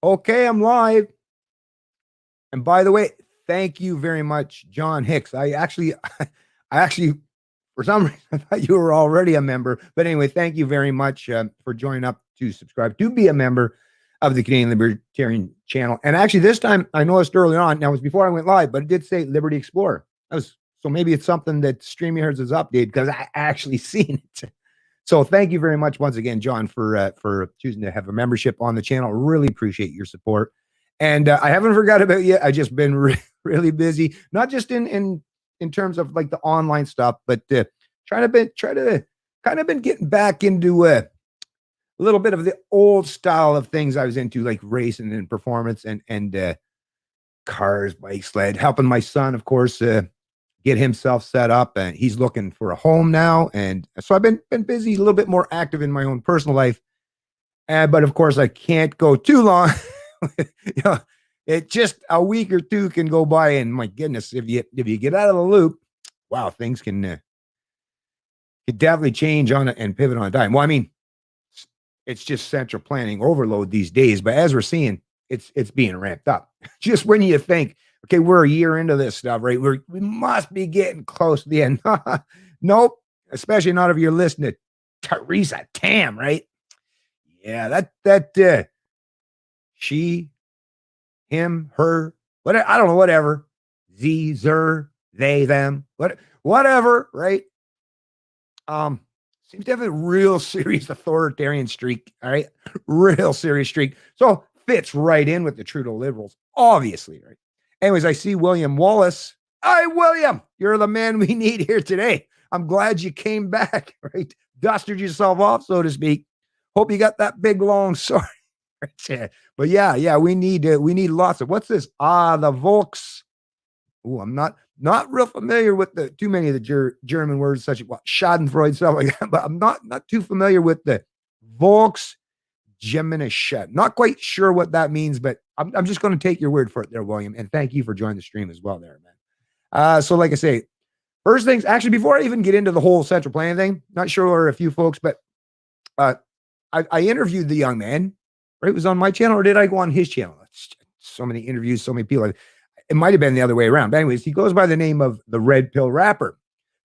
Okay, I'm live. And by the way, thank you very much, John Hicks. I actually, for some reason, I thought you were already a member. But anyway, thank you very much for joining up to subscribe to be a member of the Canadian Libertarian channel. And actually, this time I noticed early on. Now it was before I went live, but it did say Liberty Explorer. That was so maybe it's something that StreamYards has updated because I actually seen it. So thank you very much once again, John, for choosing to have a membership on the channel. Really appreciate your support. And I haven't forgot about you. I just been really busy, not just in terms of like the online stuff, but try to kind of been getting back into a little bit of the old style of things I was into, like racing and performance and cars, bike sled, helping my son, of course, get himself set up, and he's looking for a home now. And so I've been busy, a little bit more active in my own personal life. But of course, I can't go too long. you know, it just a week or two can go by, and my goodness, if you get out of the loop, wow, things can definitely change on it and pivot on a dime. Well, I mean, it's just central planning overload these days, but as we're seeing, it's being ramped up. Just when you think, okay, we're a year into this stuff, right? We must be getting close to the end. Nope, especially not if you're listening to Theresa Tam, right? Yeah, that she, him, her, whatever, I don't know, whatever. Z, zer, they, them, whatever, right? Seems to have a real serious authoritarian streak. All right. Real serious streak. So fits right in with the Trudeau Liberals, obviously, right? Anyways, I see William Wallace. Hi, William. You're the man we need here today. I'm glad you came back, right? Dusted yourself off, so to speak. Hope you got that big long sword. But yeah, we need lots of what's this? The Volks. Oh, I'm not real familiar with the too many of the German words such as what Schadenfreude stuff like that, but I'm not too familiar with the Volks Geminisch. Not quite sure what that means, but I'm just going to take your word for it there, William. And thank you for joining the stream as well, there, man. So like I say, first things actually before I even get into the whole central planning thing, not sure if you folks, but I interviewed the young man. Right, it was on my channel, or did I go on his channel? So many interviews, so many people. It might have been the other way around. But anyways, he goes by the name of the Red Pill Rapper.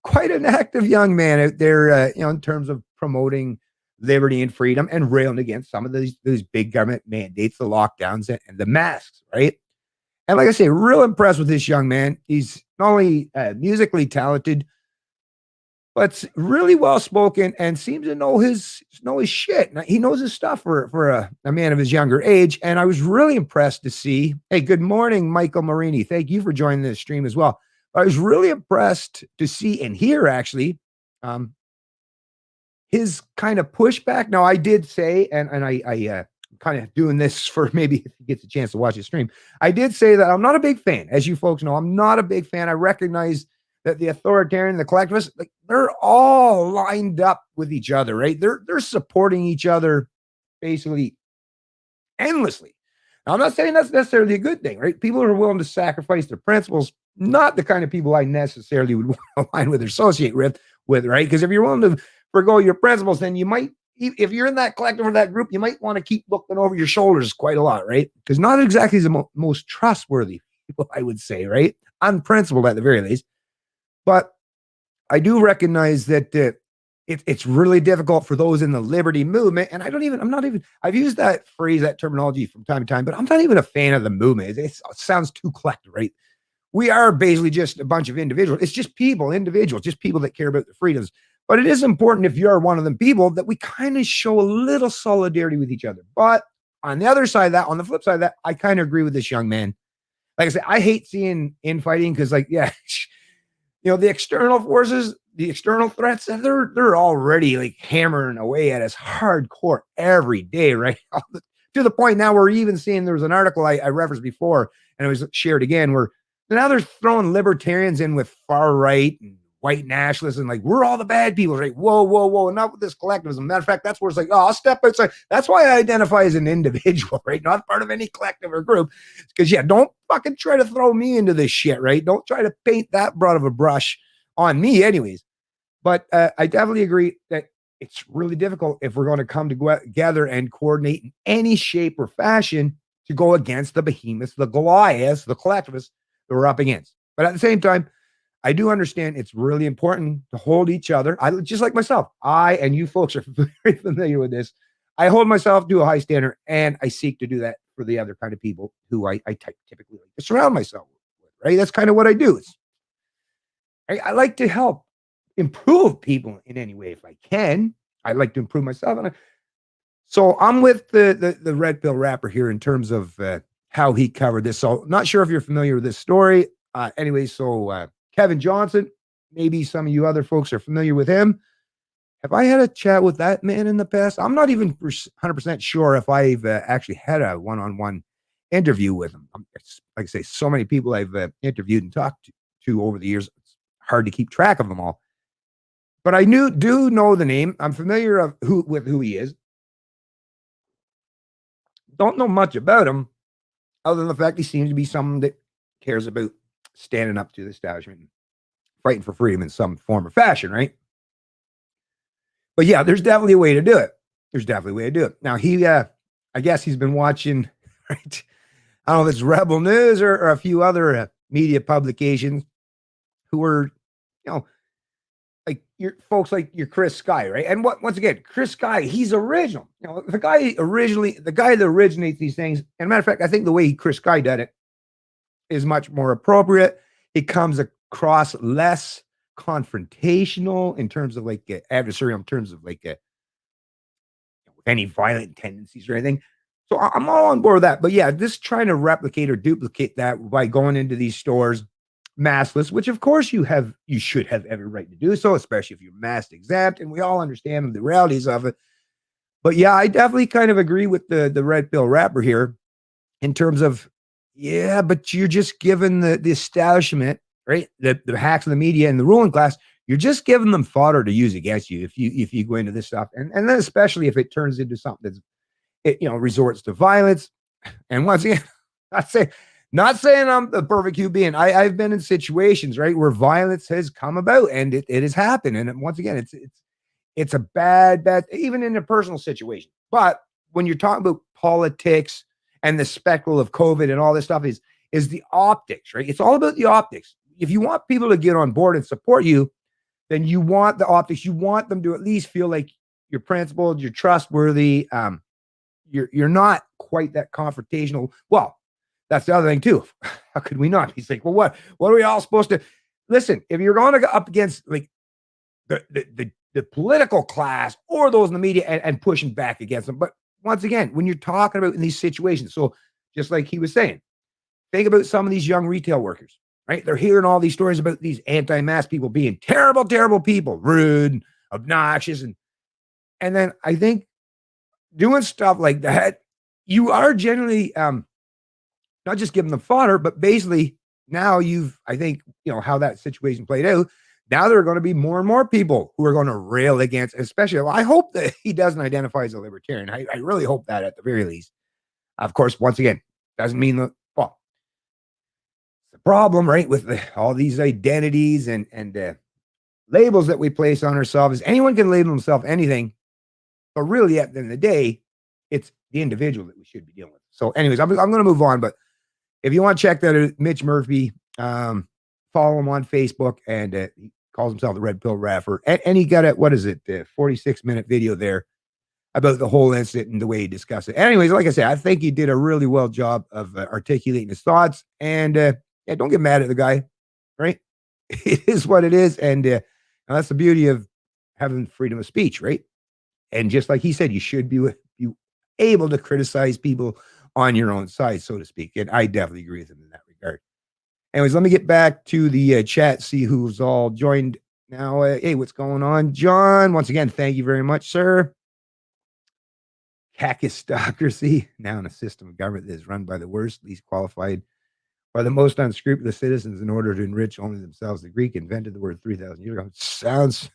Quite an active young man out there, in terms of promoting liberty and freedom and railing against some of these big government mandates, the lockdowns and the masks, right? And like I say, real impressed with this young man. He's not only musically talented, but really well spoken and seems to know his shit. He knows his stuff for a man of his younger age. And I was really impressed to see. Hey, good morning, Michael Marini. Thank you for joining this stream as well. I was really impressed to see and hear actually his kind of pushback. Now, I did say, and I kind of doing this for maybe if he gets a chance to watch the stream. I did say that I'm not a big fan, as you folks know. I'm not a big fan. I recognize that the authoritarian, the collectivists, like they're all lined up with each other, right? They're supporting each other basically endlessly. Now, I'm not saying that's necessarily a good thing, right? People who are willing to sacrifice their principles, not the kind of people I necessarily would align with or associate with, right? Because if you're willing to forgo your principles, then you might, if you're in that collective or that group, you might want to keep looking over your shoulders quite a lot, right? Because not exactly the most trustworthy people, I would say, right? Unprincipled at the very least. But I do recognize that it's really difficult for those in the liberty movement. And I've used that phrase, that terminology from time to time, but I'm not even a fan of the movement. It sounds too collective, right? We are basically just a bunch of individuals. It's just individuals, just people that care about their freedoms. But it is important if you're one of them people that we kind of show a little solidarity with each other. But on the other side of that, on the flip side of that, I kind of agree with this young man. Like I said, I hate seeing infighting because, like, yeah, the external forces, the external threats, they're already like hammering away at us hardcore every day, right? To the point now we're even seeing, there was an article I referenced before, and it was shared again, where now they're throwing libertarians in with far right and white nationalists, and like, we're all the bad people, right? Whoa, not with this collectivism. Matter of fact, that's where it's like, oh, I'll step outside. That's why I identify as an individual, right? Not part of any collective or group. Because yeah, don't fucking try to throw me into this shit, right? Don't try to paint that broad of a brush on me, anyways. But I definitely agree that it's really difficult if we're going to come together and coordinate in any shape or fashion to go against the behemoths, the Goliaths, the collectivists that we're up against. But at the same time, I do understand it's really important to hold each other. I just like myself. I and you folks are very familiar with this. I hold myself to a high standard, and I seek to do that for the other kind of people who I typically like to surround myself with. Right? That's kind of what I do. I like to help improve people in any way if I can. I like to improve myself, so I'm with the red pill rapper here in terms of how he covered this. So not sure if you're familiar with this story. Anyway, so Kevin Johnson, maybe some of you other folks are familiar with him. Have I had a chat with that man in the past? I'm not even 100% sure if I've actually had a one-on-one interview with him. Like I say, so many people I've interviewed and talked to over the years. It's hard to keep track of them all. But I do know the name. I'm familiar with who he is. Don't know much about him other than the fact he seems to be someone that cares about standing up to the establishment and fighting for freedom in some form or fashion, right? But yeah, there's definitely a way to do it. There's definitely a way to do it. Now, I guess he's been watching, right? I don't know if it's Rebel News or a few other media publications who are, like your folks like your Chris Sky, right? And once again, Chris Sky, he's original. The guy that originates these things. And matter of fact, I think the way Chris Sky did it is much more appropriate. It comes across less confrontational in terms of like adversarial, in terms of like any violent tendencies or anything. So I'm all on board with that. But yeah, just trying to replicate or duplicate that by going into these stores maskless, which of course you should have every right to do so, especially if you're mask exempt, and we all understand the realities of it. But yeah, I definitely kind of agree with the red pill rapper here in terms of, yeah, but you're just giving the establishment, right? The hacks of the media and the ruling class, you're just giving them fodder to use against you if you go into this stuff. And then especially if it turns into something that's resorts to violence. And once again, not saying I'm the perfect human being. I've been in situations, right, where violence has come about and it has happened. And once again, it's a bad, even in a personal situation. But when you're talking about politics and the spectacle of COVID and all this stuff is the optics, right? It's all about the optics. If you want people to get on board and support you, then you want the optics. You want them to at least feel like you're principled, you're trustworthy. You're not quite that confrontational. Well, that's the other thing too. How could we not? He's like, well, what are we all supposed to listen? If you're going to go up against like the political class or those in the media and pushing back against them, but once again, when you're talking about in these situations, so just like he was saying, think about some of these young retail workers, right? They're hearing all these stories about these anti-mask people being terrible, terrible people, rude, obnoxious, and then I think doing stuff like that, you are generally not just giving them fodder, but basically now I think, how that situation played out. Now there are going to be more and more people who are going to rail against, especially, I hope that he doesn't identify as a libertarian. I really hope that at the very least. Of course, once again, doesn't mean the problem, right, with all these identities and labels that we place on ourselves is anyone can label himself anything, but really at the end of the day, it's the individual that we should be dealing with. So anyways, I'm going to move on, but if you want to check that out, Mitch Murphy, follow him on Facebook, and he calls himself the Red Pill Rapper. And he got 46-minute video there about the whole incident and the way he discussed it. Anyways, like I said, I think he did a really well job of articulating his thoughts. And don't get mad at the guy, right? It is what it is. And that's the beauty of having freedom of speech, right? And just like he said, you should be able to criticize people on your own side, so to speak. And I definitely agree with him in that regard. Anyways, let me get back to the chat, see who's all joined now. Hey, what's going on, John? Once again, thank you very much, sir. Kakistocracy, now in a system of government that is run by the worst, least qualified, by the most unscrupulous citizens in order to enrich only themselves. The Greek invented the word 3,000 years ago.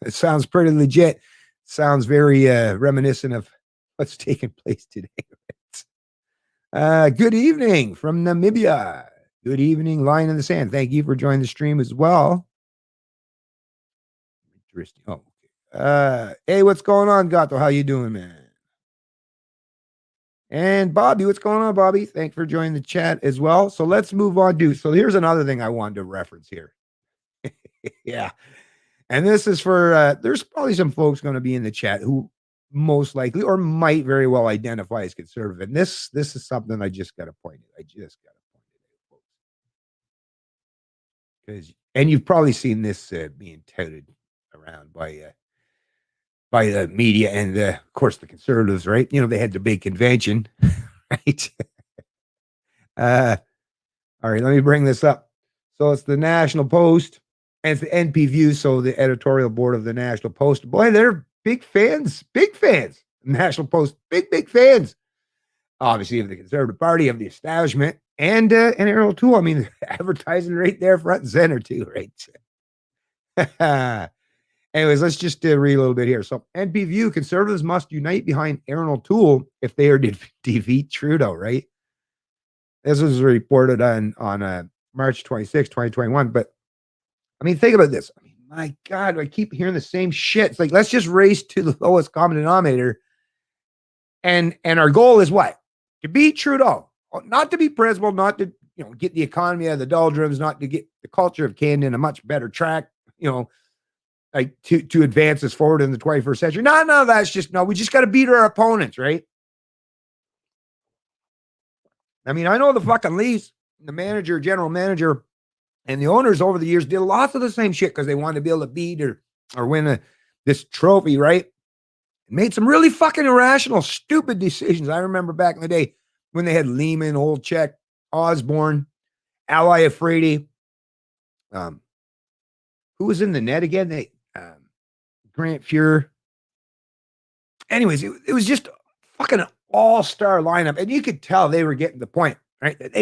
It sounds pretty legit. Sounds very reminiscent of what's taking place today. Good evening from Namibia. Good evening, Line in the Sand. Thank you for joining the stream as well. Interesting. Oh, okay. Hey, what's going on, Gato? How you doing, man? And Bobby, what's going on, Bobby? Thanks for joining the chat as well. So let's move on, dude. So here's another thing I wanted to reference here. Yeah. And this is for there's probably some folks going to be in the chat who most likely or might very well identify as conservative. And this is something I just got to point it. I just got to point it out, folks. Because and you've probably seen this being touted around by the media and of course the conservatives, right? You know, they had the big convention, right? All right, let me bring this up. So it's the National Post and it's the NPView, so the editorial board of the National Post. Boy, they're big fans. National Post, big fans. Obviously, of the Conservative Party, of the establishment, and Ariel too. I mean, advertising right there, front and center too, right? Anyways, let's just read a little bit here. So, NPView, conservatives must unite behind Aaron O'Toole if they are to defeat Trudeau, right? This was reported on March 26, 2021. But I mean, think about this. I mean, my God, I keep hearing the same shit. It's like, let's just race to the lowest common denominator. And our goal is what? To beat Trudeau, not to be principled, not to, get the economy out of the doldrums, not to get the culture of Canada in a much better track, like to advance us forward in the 21st century. No, that's just, we just got to beat our opponents, right? I mean, I know the fucking Leafs, the manager, general manager, and the owners over the years did lots of the same shit because they wanted to be able to beat or win this trophy, right? Made some really fucking irrational, stupid decisions. I remember back in the day when they had Lehman, Olczyk, Osborne, Ally Afridi. Who was in the net again? They Grant Fuhr. Anyways, it was just fucking all-star lineup, and you could tell they were getting the point, right? That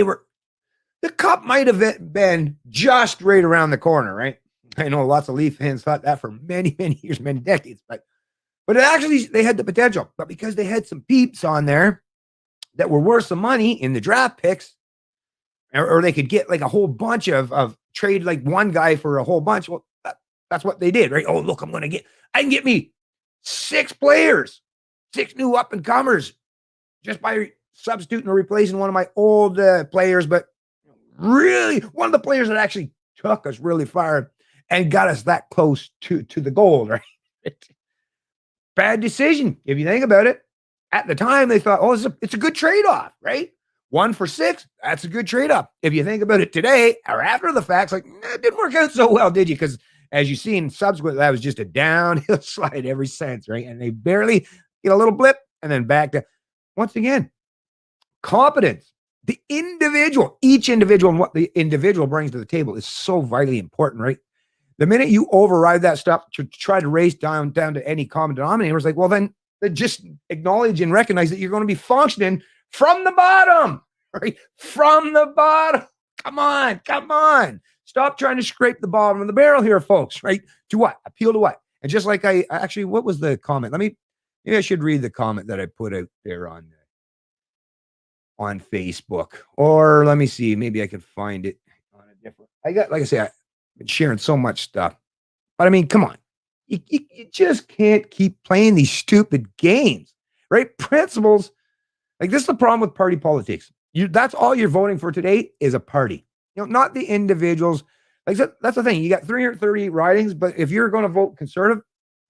the cup might have been just right around the corner, right? I know lots of Leaf fans thought that for many, many years, many decades, but it actually, they had the potential. But because they had some peeps on there that were worth some money in the draft picks, or they could get like a whole bunch of trade, like one guy for a whole bunch. Well, that's what they did, right? Oh, look, I can get me 6 players, 6 new up and comers just by substituting or replacing one of my old players. But really, one of the players that actually took us really far and got us that close to the goal, right? Bad decision, if you think about it. At the time, they thought, it's a good trade-off, right? 1 for 6, that's a good trade-off. If you think about it today or after the facts, like, it didn't work out so well, did you? Because as you see in subsequent, that was just a downhill slide ever since, right? And they barely get a little blip and then back to, once again, competence. The individual, each individual and what the individual brings to the table is so vitally important, right? The minute you override that stuff to try to race down to any common denominator, it's like, well, then just acknowledge and recognize that you're going to be functioning from the bottom, right? From the bottom. Come on. Stop trying to scrape the bottom of the barrel here, folks, right? To what? Appeal to what? And just like I actually, what was the comment? Maybe I should read the comment that I put out there on Facebook, or let me see, maybe I can find it on a different. Like I say, I've been sharing so much stuff, but I mean, come on, you just can't keep playing these stupid games, right? Principles, like this is the problem with party politics. That's all you're voting for today is a party, not the individuals. Like that's the thing. You got 338 ridings, but if you're going to vote conservative,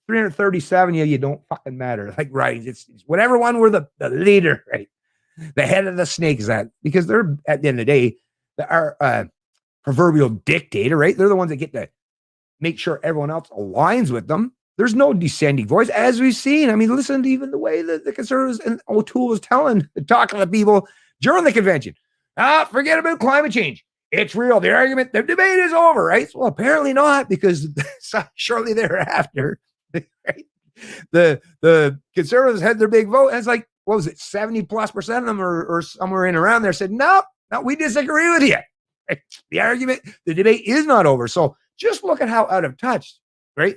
337, you don't fucking matter. Like ridings, it's whatever one were the leader, right? The head of the snake is that, because they're at the end of the day, our proverbial dictator, right? They're the ones that get to make sure everyone else aligns with them. There's no dissenting voice, as we've seen. I mean, listen to even the way that the conservatives and O'Toole was talking to the people during the convention. Forget about climate change. It's real. The debate is over, right? Well, apparently not, because shortly thereafter, right, the conservatives had their big vote, and it's like, what was it, 70+% of them or somewhere in around there said, no, we disagree with you. The debate is not over. So just look at how out of touch, right?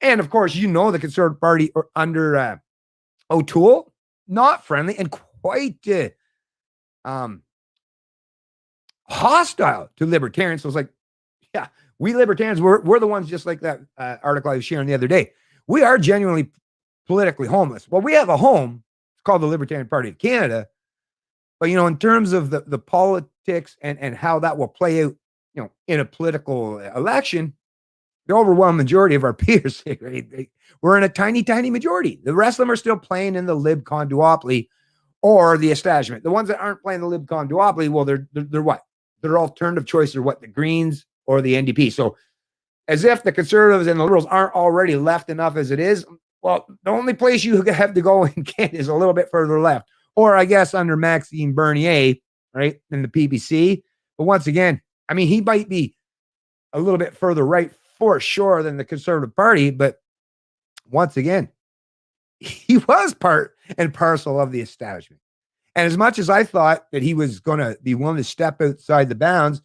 And of course, the Conservative Party under O'Toole, not friendly and quite hostile to libertarians. So it's like, yeah, we libertarians, we're the ones, just like that article I was sharing the other day. We are genuinely politically homeless. Well, we have a home. It's called the Libertarian Party of Canada. But, in terms of the politics and how that will play out, in a political election, the overwhelming majority of our peers, right, we're in a tiny, tiny majority. The rest of them are still playing in the libcon duopoly or the establishment. The ones that aren't playing the libcon duopoly, well, they're what? Their alternative choices are what? The Greens or the NDP. So as if the Conservatives and the Liberals aren't already left enough as it is. Well, the only place you have to go in Canada is a little bit further left. Or I guess under Maxime Bernier, right, in the PPC. But once again, I mean, he might be a little bit further right for sure than the Conservative Party. But once again, he was part and parcel of the establishment. And as much as I thought that he was going to be willing to step outside the bounds,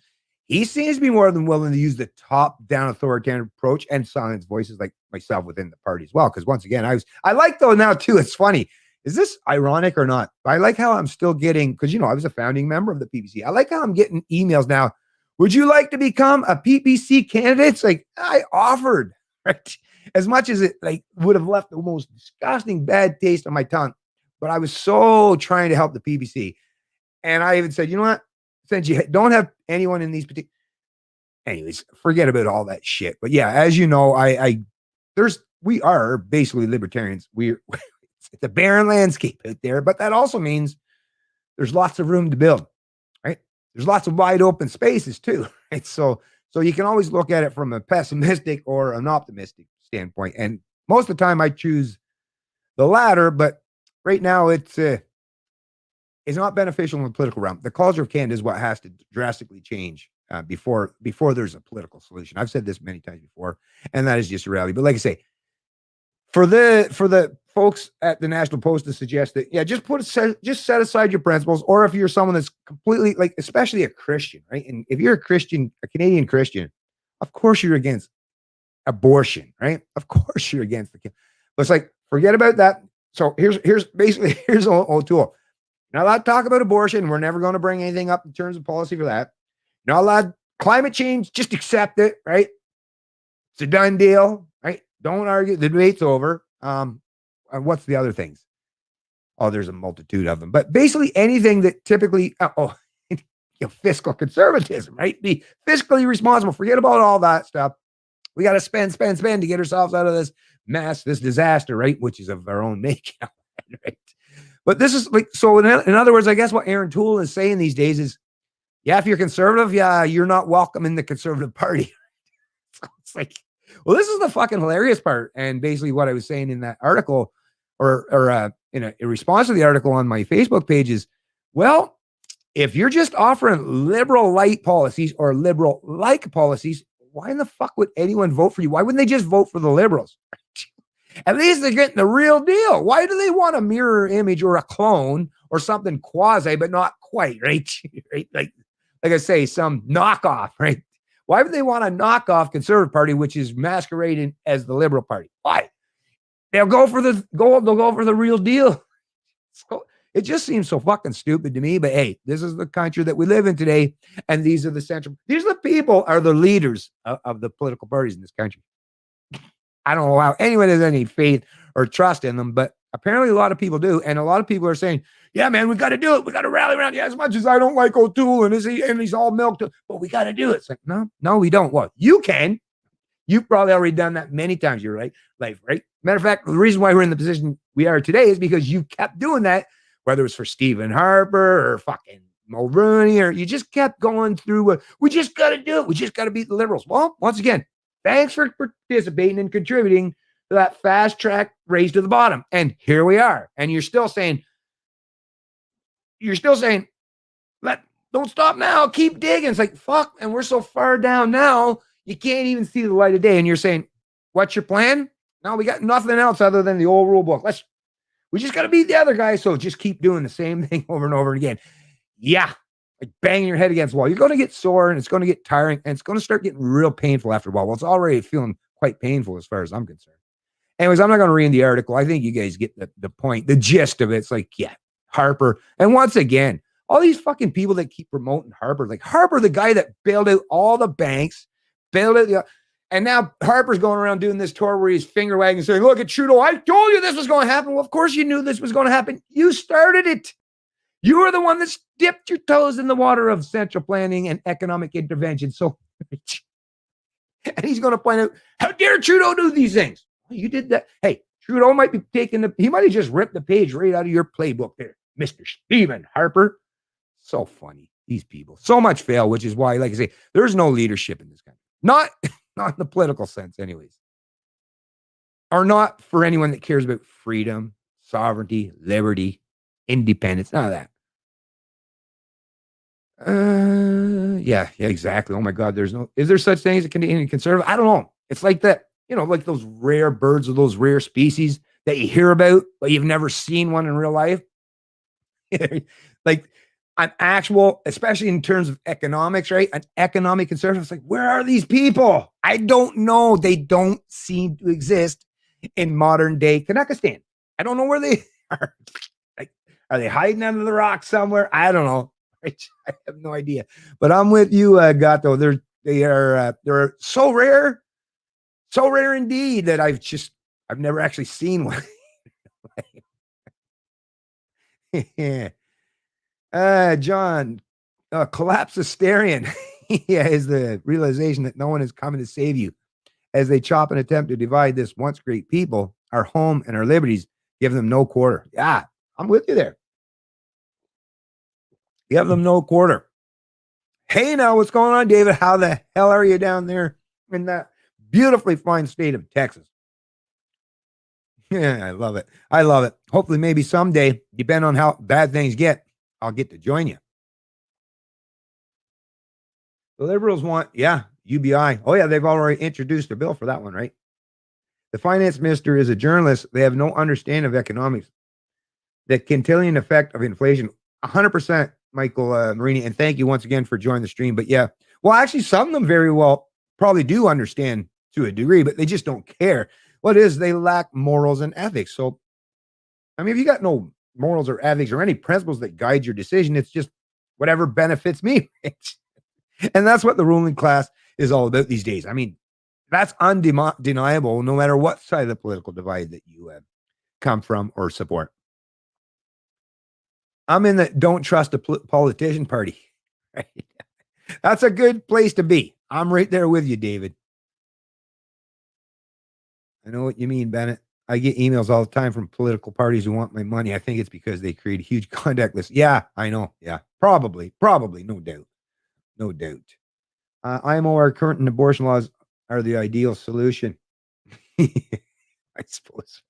he seems to be more than willing to use the top-down authoritarian approach and silence voices like myself within the party as well. Because once again, I like though now too. It's funny. Is this ironic or not? I like how I'm still getting, because I was a founding member of the PPC. I like how I'm getting emails now. Would you like to become a PPC candidate? It's like I offered, right? As much as it would have left the most disgusting bad taste on my tongue, but I was so trying to help the PPC. And I even said, you know what? Since you don't have anyone in these particular, anyways, forget about all that shit. But yeah, as you know, we are basically libertarians. It's a barren landscape out there, but that also means there's lots of room to build, right? There's lots of wide open spaces too, right? So you can always look at it from a pessimistic or an optimistic standpoint. And most of the time I choose the latter, but right now it's not beneficial in the political realm. The culture of Canada is what has to drastically change before there's a political solution. I've said this many times before, and that is just a reality. But like I say, for the folks at the National Post to suggest that, yeah, just set aside your principles, or if you're someone that's completely especially a Christian, right? And if you're a Christian, a Canadian Christian, of course you're against abortion, right? Of course you're against the kid. But it's like, forget about that. So here's O'Toole. You're not allowed to talk about abortion. We're never going to bring anything up in terms of policy for that. You're not allowed climate change. Just accept it, right? It's a done deal, right? Don't argue. The debate's over. What's the other things? Oh, there's a multitude of them. But basically anything that typically, fiscal conservatism, right? Be fiscally responsible. Forget about all that stuff. We got to spend to get ourselves out of this mess, this disaster, right? Which is of our own making, right? But this is so in other words, I guess what Aaron Toole is saying these days is, yeah, if you're conservative, yeah, you're not welcome in the Conservative Party. So it's like, well, this is the fucking hilarious part. And basically what I was saying in that article or in a response to the article on my Facebook page is, well, if you're just offering liberal light policies or liberal like policies, why in the fuck would anyone vote for you? Why wouldn't they just vote for the Liberals? At least they're getting the real deal. Why do they want a mirror image or a clone or something quasi, but not quite, right? Right? Like I say, some knockoff, right? Why would they want a knockoff Conservative Party, which is masquerading as the Liberal Party? Why? They'll go for the real deal. So it just seems so fucking stupid to me. But hey, this is the country that we live in today, and these are the people are the leaders of the political parties in this country. I don't know how anyone has any faith or trust in them, but apparently a lot of people do. And a lot of people are saying, yeah, man, we got to do it. We got to rally around. Yeah, as much as I don't like O'Toole and he's all milk, but we got to do it. It's like, no, we don't. Well, you can. You've probably already done that many times. You're right. Right. Matter of fact, the reason why we're in the position we are today is because you kept doing that, whether it was for Stephen Harper or fucking Mulroney, or you just kept going through. We just got to do it. We just got to beat the Liberals. Well, once again, thanks for participating and contributing to that fast track race to the bottom. And here we are. And you're still saying, don't stop now. Keep digging. It's like, fuck. And we're so far down now, you can't even see the light of day. And you're saying, what's your plan? No, we got nothing else other than the old rule book. We just got to beat the other guy. So just keep doing the same thing over and over again. Yeah. Like banging your head against the wall. You're going to get sore and it's going to get tiring and it's going to start getting real painful after a while. Well, it's already feeling quite painful as far as I'm concerned. Anyways, I'm not going to read the article. I think you guys get the point, the gist of it. It's like, yeah, Harper. And once again, all these fucking people that keep promoting Harper, like Harper, the guy that bailed out all the banks, and now Harper's going around doing this tour where he's finger wagging saying, look at Trudeau. I told you this was going to happen. Well, of course you knew this was going to happen. You started it. You are the one that's dipped your toes in the water of central planning and economic intervention. So, and he's going to point out, how dare Trudeau do these things? Well, you did that. Hey, Trudeau might be he might have just ripped the page right out of your playbook there, Mr. Stephen Harper. So funny. These people. So much fail, which is why, like I say, there's no leadership in this country. Not in the political sense, anyways. Or not for anyone that cares about freedom, sovereignty, liberty, independence, none of that. Yeah, exactly. Oh my God, is there such thing as a Canadian conservative? I don't know. It's like that, like those rare birds of those rare species that you hear about, but you've never seen one in real life. Like an actual, especially in terms of economics, right? An economic conservative. It's like, where are these people? I don't know. They don't seem to exist in modern day Kazakhstan. I don't know where they are. Like, are they hiding under the rock somewhere? I don't know. I have no idea. But I'm with you, Gato. They're so rare indeed that I've never actually seen one. Yeah. John, collapsisterian is the realization that no one is coming to save you as they chop and attempt to divide this once great people, our home and our liberties, give them no quarter. Yeah, I'm with you there. Give them no quarter. Hey, now what's going on, David? How the hell are you down there in that beautifully fine state of Texas? Yeah, I love it. I love it. Hopefully, maybe someday, depending on how bad things get, I'll get to join you. The Liberals want, UBI. Oh, yeah, they've already introduced a bill for that one, right? The finance minister is a journalist. They have no understanding of economics. The quintillion effect of inflation, 100%, Michael Marini. And thank you once again for joining the stream. But yeah, well, actually, some of them very well probably do understand to a degree, but they just don't care. What is, they lack morals and ethics. So, I mean, if you got no morals or ethics or any principles that guide your decision, it's just whatever benefits me. And that's what the ruling class is all about these days. I mean, that's undeniable, no matter what side of the political divide that you come from or support. I'm in the don't trust a politician party. Right? That's a good place to be. I'm right there with you, David. I know what you mean, Bennett. I get emails all the time from political parties who want my money. I think it's because they create a huge contact list. Yeah, I know. Yeah, probably, no doubt. No doubt. IMO, our current and abortion laws are the ideal solution. I suppose.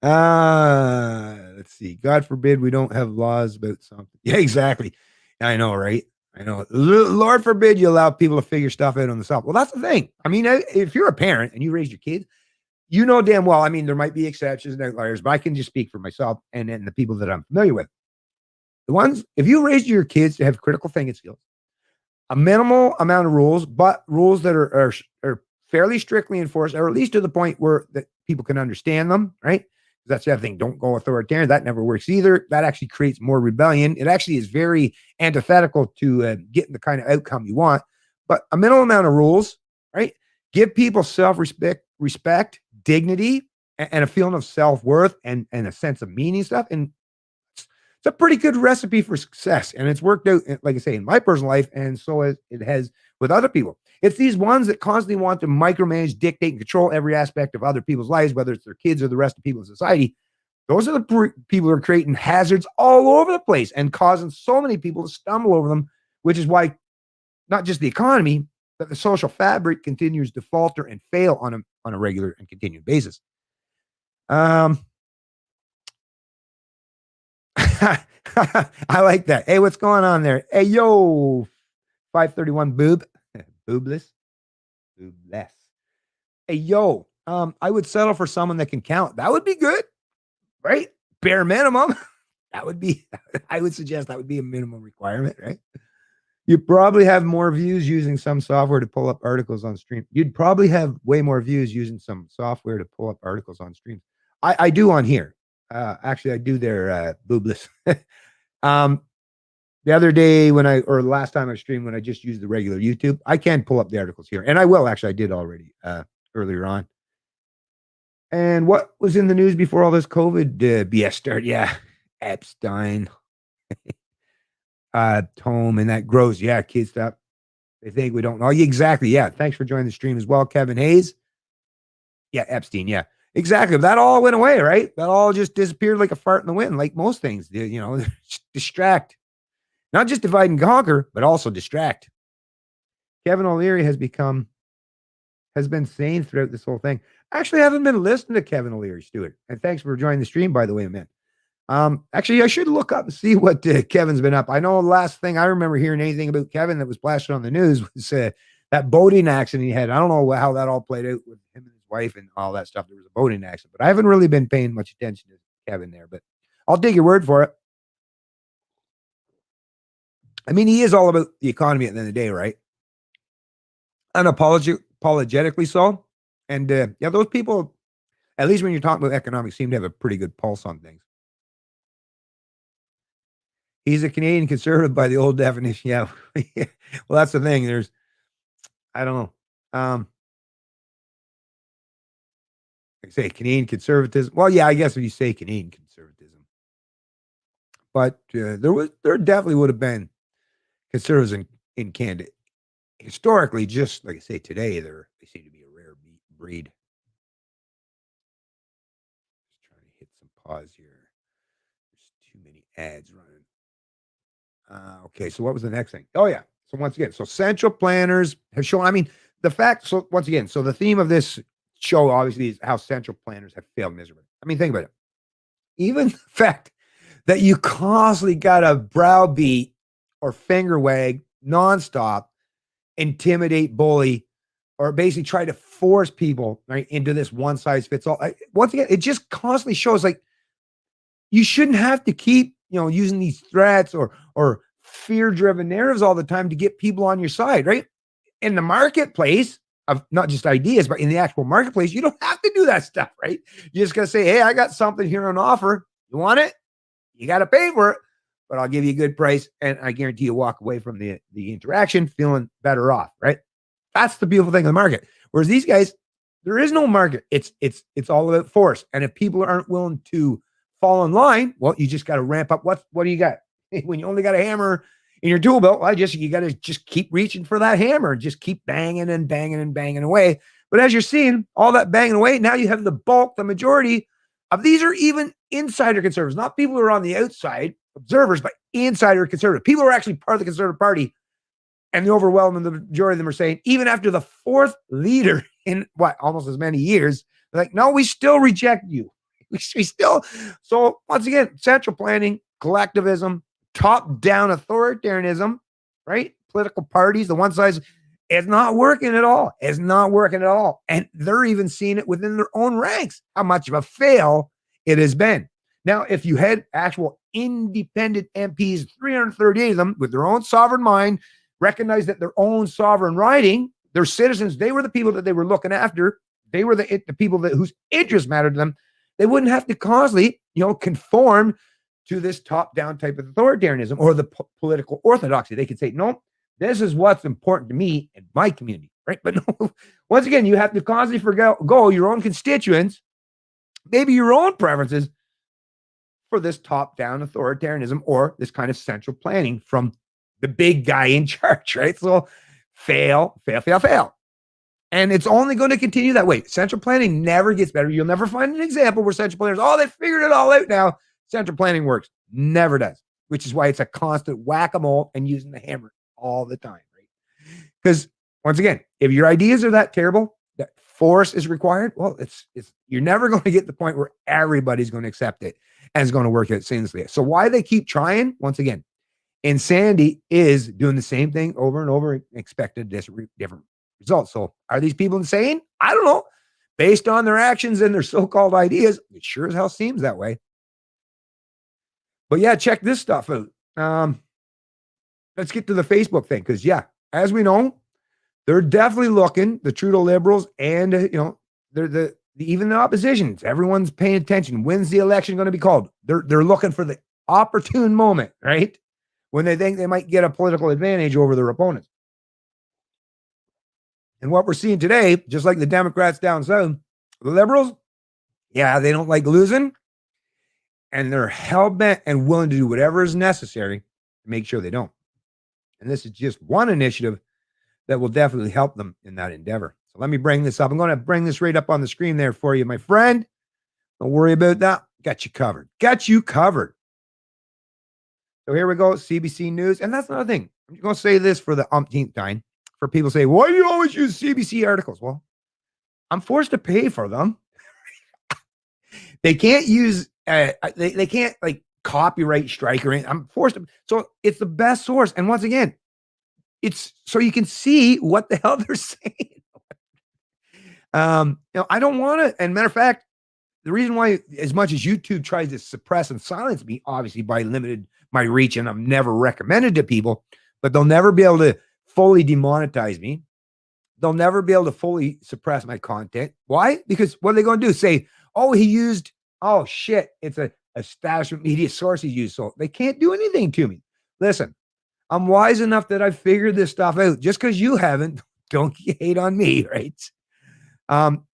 Let's see. God forbid we don't have laws about something. Yeah, exactly. I know, right? I know. Lord forbid you allow people to figure stuff out on the self. Well, that's the thing. I mean, if you're a parent and you raise your kids, you know damn well. I mean, there might be exceptions and outliers, but I can just speak for myself and the people that I'm familiar with. The ones, if you raise your kids to have critical thinking skills, a minimal amount of rules, but rules that are fairly strictly enforced, or at least to the point where that people can understand them, right? That's the other thing. Don't go authoritarian. That never works either. That actually creates more rebellion. It actually is very antithetical to getting the kind of outcome you want. But a minimal amount of rules, right? Give people respect, dignity, and a feeling of self-worth and a sense of meaning stuff. And it's a pretty good recipe for success. And it's worked out, like I say, in my personal life, and so it has with other people. It's these ones that constantly want to micromanage, dictate, and control every aspect of other people's lives, whether it's their kids or the rest of people in society. Those are the people who are creating hazards all over the place and causing so many people to stumble over them, which is why not just the economy, but the social fabric continues to falter and fail on a regular and continued basis. I like that. Hey, what's going on there? Hey, yo, 531 boob. Boobless. Hey, yo, I would settle for someone that can count. That would be good, right? Bare minimum. That would be, I would suggest that would be a minimum requirement, right? You probably have more views using some software to pull up articles on stream. You'd probably have way more views using some software to pull up articles on streams. I do on here. Actually, I do their boobless. The other day or last time I streamed when I just used the regular YouTube, I can pull up the articles here. And I will, actually, I did already earlier on. And what was in the news before all this COVID BS started? Yeah, Epstein, Tome, and that gross, yeah, kid stuff. They think we don't know. Exactly. Yeah. Thanks for joining the stream as well, Kevin Hayes. Yeah, Epstein. Yeah, exactly. That all went away, right? That all just disappeared like a fart in the wind, like most things. You know, distract, not just divide and conquer, but also distract. Kevin O'Leary has been saying throughout this whole thing. Actually, I haven't been listening to Kevin O'Leary, Stuart. And thanks for joining the stream, by the way, man. Actually, I should look up and see what Kevin's been up. I know the last thing I remember hearing anything about Kevin that was blasted on the news was that boating accident he had. I don't know how that all played out with him and his wife and all that stuff. There was a boating accident, but I haven't really been paying much attention to Kevin there. But I'll take your word for it. I mean, he is all about the economy at the end of the day, right? Unapologetically so. And yeah, those people, at least when you're talking about economics, seem to have a pretty good pulse on things. He's a Canadian conservative by the old definition. Yeah. Well, that's the thing. I don't know. Like I say Canadian conservatism. Well, yeah, I guess if you say Canadian conservatism, but there definitely would have been conservatives in Canada historically. Just like I say today, they seem to be a rare breed. Just trying to hit some pause here. There's too many ads running. Okay, so what was the next thing? Oh yeah. So once again, so central planners have shown. I mean, the fact. So once again, so the theme of this show obviously is how central planners have failed miserably. I mean, think about it. Even the fact that you constantly got to browbeat or finger wag nonstop, intimidate, bully, or basically try to force people right into this one size fits all. Once again, it just constantly shows like you shouldn't have to keep using these threats or fear-driven narratives all the time to get people on your side, right? In the marketplace of not just ideas, but in the actual marketplace, you don't have to do that stuff, right? You just gotta say, hey, I got something here on offer. You want it? You got to pay for it, but I'll give you a good price, and I guarantee you walk away from the interaction feeling better off, right? That's the beautiful thing of the market. Whereas these guys, there is no market. It's all about force. And if people aren't willing to fall in line, well, you just got to ramp up. What do you got? When you only got a hammer in your tool belt, you got to just keep reaching for that hammer, just keep banging and banging and banging away. But as you're seeing all that banging away, now you have the bulk, the majority of these are even insider conservatives, not people who are on the outside observers, but insider conservatives. People who are actually part of the Conservative Party. And the overwhelming majority of them are saying, even after the fourth leader in almost as many years, they're like, no, we still reject you. We still. So once again, central planning, collectivism, top-down authoritarianism, right? Political parties, the one size, it's not working at all. It's not working at all. And they're even seeing it within their own ranks, how much of a fail it has been. Now, if you had actual independent MPs, 338 of them with their own sovereign mind, recognize that their own sovereign writing, their citizens, they were the people that they were looking after. They were the people whose interests mattered to them. They wouldn't have to constantly, conform to this top-down type of authoritarianism or the political orthodoxy. They could say, no, this is what's important to me and my community, right? But no, once again, you have to constantly forgo your own constituents, maybe your own preferences for this top-down authoritarianism or this kind of central planning from the big guy in charge, right? So fail. And it's only going to continue that way. Central planning never gets better. You'll never find an example where central planners, they figured it all out now. Central planning works. Never does, which is why it's a constant whack-a-mole and using the hammer all the time, right? Because once again, if your ideas are that terrible, that force is required, well, you're never going to get to the point where everybody's going to accept it and it's going to work out seamlessly. So why they keep trying, once again, insanity is doing the same thing over and over, expected different results. So are these people insane? I don't know. Based on their actions and their so-called ideas, it sure as hell seems that way. But yeah, check this stuff out. Let's get to the Facebook thing. Because yeah, as we know, they're definitely looking, the Trudeau Liberals and, they're even the opposition. Everyone's paying attention. When's the election going to be called? They're looking for the opportune moment, right? When they think they might get a political advantage over their opponents. And what we're seeing today, just like the Democrats down south, the Liberals, yeah, they don't like losing. and they're hell-bent and willing to do whatever is necessary to make sure they don't. And this is just one initiative that will definitely help them in that endeavor. So let me bring this up. I'm going to bring this right up on the screen there for you, my friend. Don't worry about that. Got you covered. Got you covered. So here we go, CBC News. And that's another thing. I'm going to say this for the umpteenth time. For people say, why do you always use CBC articles? Well, I'm forced to pay for them. They can't use, they can't like copyright strike or anything. I'm forced to. So it's the best source. And once again, it's so you can see what the hell they're saying. I don't want to. And matter of fact, the reason why, as much as YouTube tries to suppress and silence me, obviously by limited my reach, and I've never recommended to people, but they'll never be able to fully demonetize me. They'll never be able to fully suppress my content. Why? Because what are they going to do? Say, oh, he used, oh shit, it's a establishment media source he used. So they can't do anything to me. Listen, I'm wise enough that I figured this stuff out. Just because you haven't, don't hate on me, right?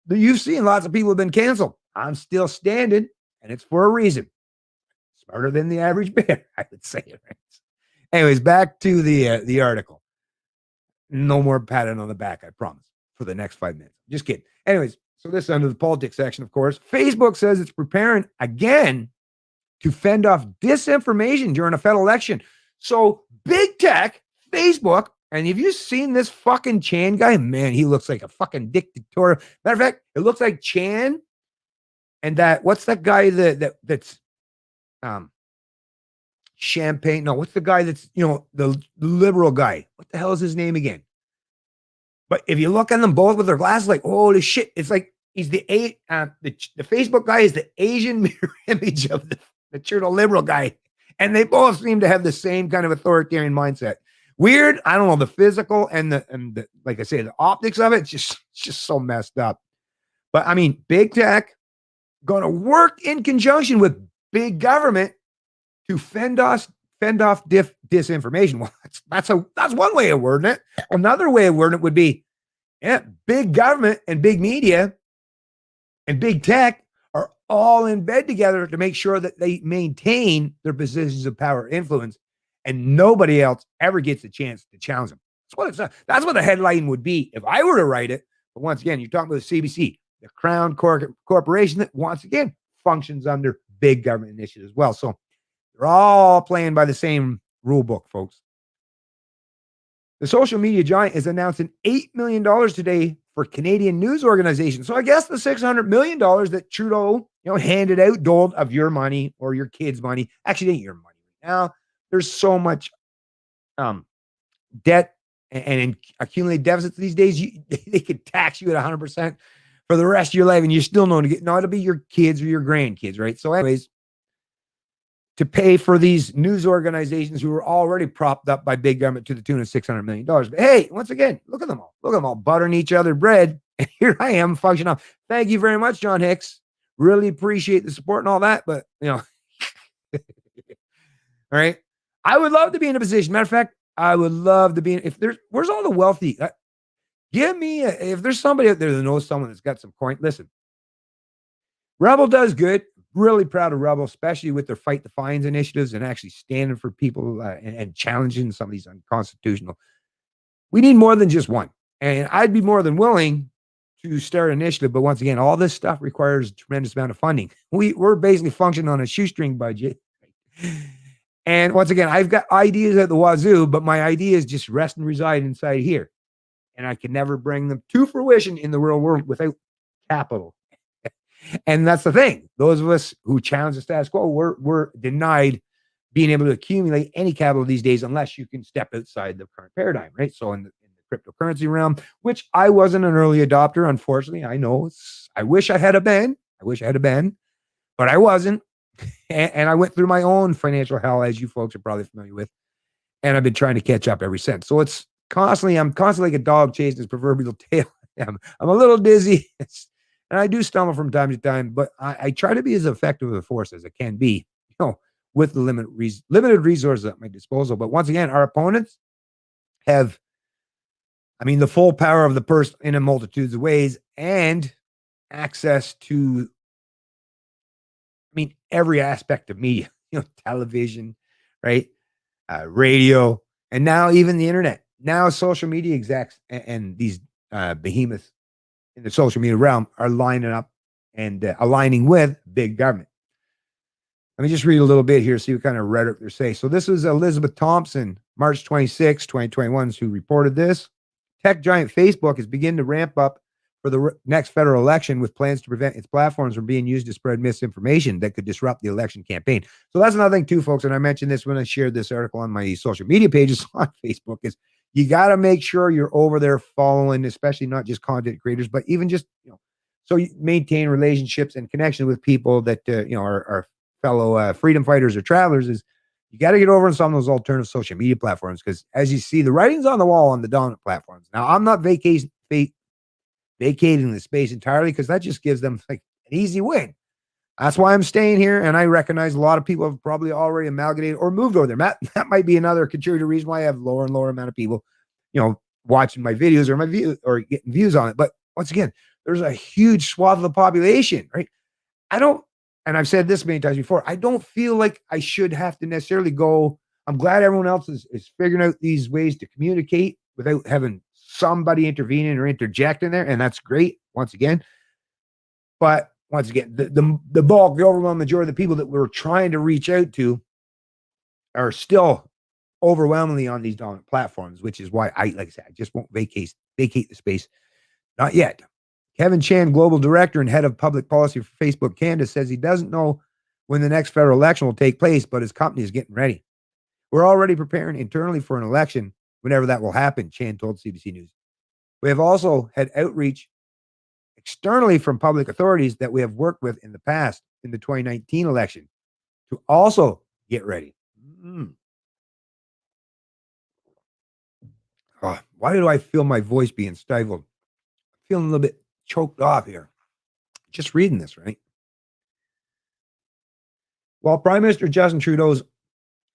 You've seen lots of people have been canceled. I'm still standing, and it's for a reason. Smarter than the average bear, I would say. Right? Anyways, back to the article. No more patting on the back, I promise, for the next 5 minutes. Just kidding. Anyways, so this is under the politics section, of course. Facebook says it's preparing again to fend off disinformation during a federal election. So big tech, Facebook, and have you seen this fucking Chan guy? Man, he looks like a fucking dictator. Matter of fact, it looks like Chan and that, what's that guy that's Champagne? No, what's the guy that's, the liberal guy? What the hell is his name again? But if you look at them both with their glasses, like, holy shit, it's like he's the Facebook guy is the Asian mirror image of the Trudeau liberal guy. And they both seem to have the same kind of authoritarian mindset. Weird. I don't know, the physical and the like I say, the optics of it, it's just so messed up. But I mean, big tech going to work in conjunction with big government to fend off disinformation. Well, that's one way of wording it. Another way of wording it would be, big government and big media and big tech are all in bed together to make sure that they maintain their positions of power and influence, and nobody else ever gets a chance to challenge them. That's what the headline would be if I were to write it. But once again, you're talking about the CBC, the Crown Corporation that once again functions under big government initiative as well. So they're all playing by the same rule book, folks. The social media giant is announcing $8 million today for Canadian news organizations. So I guess the $600 million that Trudeau, handed out, doled of your money or your kids' money. Actually, it ain't your money right now. There's so much debt and accumulated deficits these days. They could tax you at 100% for the rest of your life, and you're still known to get. No, it'll be your kids or your grandkids, right? So, anyways, to pay for these news organizations who are already propped up by big government to the tune of $600 million. But hey, once again, look at them all. Look at them all buttering each other bread. And here I am functioning off. Thank you very much, John Hicks. Really appreciate the support and all that. But, all right. I would love to be in a position. Matter of fact, I would love to be in, where's all the wealthy? Give me, if there's somebody out there that knows someone that's got some coin, listen, Rebel does good. Really proud of Rebel, especially with their Fight the Fines initiatives and actually standing for people and challenging some of these unconstitutional. We need more than just one. And I'd be more than willing to start an initiative. But once again, all this stuff requires a tremendous amount of funding. We're basically functioning on a shoestring budget. And once again, I've got ideas at the wazoo, but my ideas just rest and reside inside here. And I can never bring them to fruition in the real world without capital. And that's the thing. Those of us who challenge the status quo, we're denied being able to accumulate any capital these days unless you can step outside the current paradigm, right? So in the cryptocurrency realm, which I wasn't an early adopter, unfortunately. I know I wish I had been, but I wasn't. And I went through my own financial hell, as you folks are probably familiar with. And I've been trying to catch up ever since. So I'm constantly like a dog chasing his proverbial tail. I'm a little dizzy. And I do stumble from time to time, but I try to be as effective a force as I can be, with the limited resources at my disposal. But once again, our opponents have, the full power of the purse in a multitude of ways and access to mean, every aspect of media, television, right? Radio, and now even the internet. Now social media execs and these behemoths in the social media realm are lining up and aligning with big government. Let me just read a little bit here, see what kind of rhetoric they say. So this is Elizabeth Thompson, March 26, 2021, who reported this. Tech giant Facebook is beginning to ramp up for the next federal election with plans to prevent its platforms from being used to spread misinformation that could disrupt the election campaign. So that's another thing too, folks. And I mentioned this when I shared this article on my social media pages on Facebook is you got to make sure you're over there following, especially not just content creators, but even just, so you maintain relationships and connection with people that, are fellow freedom fighters or travelers is you got to get over on some of those alternative social media platforms because as you see, the writing's on the wall on the dominant platforms. Now, I'm not vacating the space entirely because that just gives them like an easy win. That's why I'm staying here, and I recognize a lot of people have probably already amalgamated or moved over there. That might be another contributor reason why I have lower and lower amount of people, watching my videos or my view or getting views on it. But once again, there's a huge swath of the population, right? And I've said this many times before, I don't feel like I should have to necessarily go. I'm glad everyone else is figuring out these ways to communicate without having somebody intervening or interjecting there. And that's great, once again. But once again, the bulk, the overwhelming majority of the people that we're trying to reach out to are still overwhelmingly on these dominant platforms, which is why I just won't vacate the space. Not yet. Kevin Chan, global director and head of public policy for Facebook Canada, says he doesn't know when the next federal election will take place, but his company is getting ready. We're already preparing internally for an election whenever that will happen, Chan told CBC News. We have also had outreach externally from public authorities that we have worked with in the past in the 2019 election to also get ready. Oh, why do I feel my voice being stifled? I'm feeling a little bit choked off here. Just reading this, right? While Prime Minister Justin Trudeau's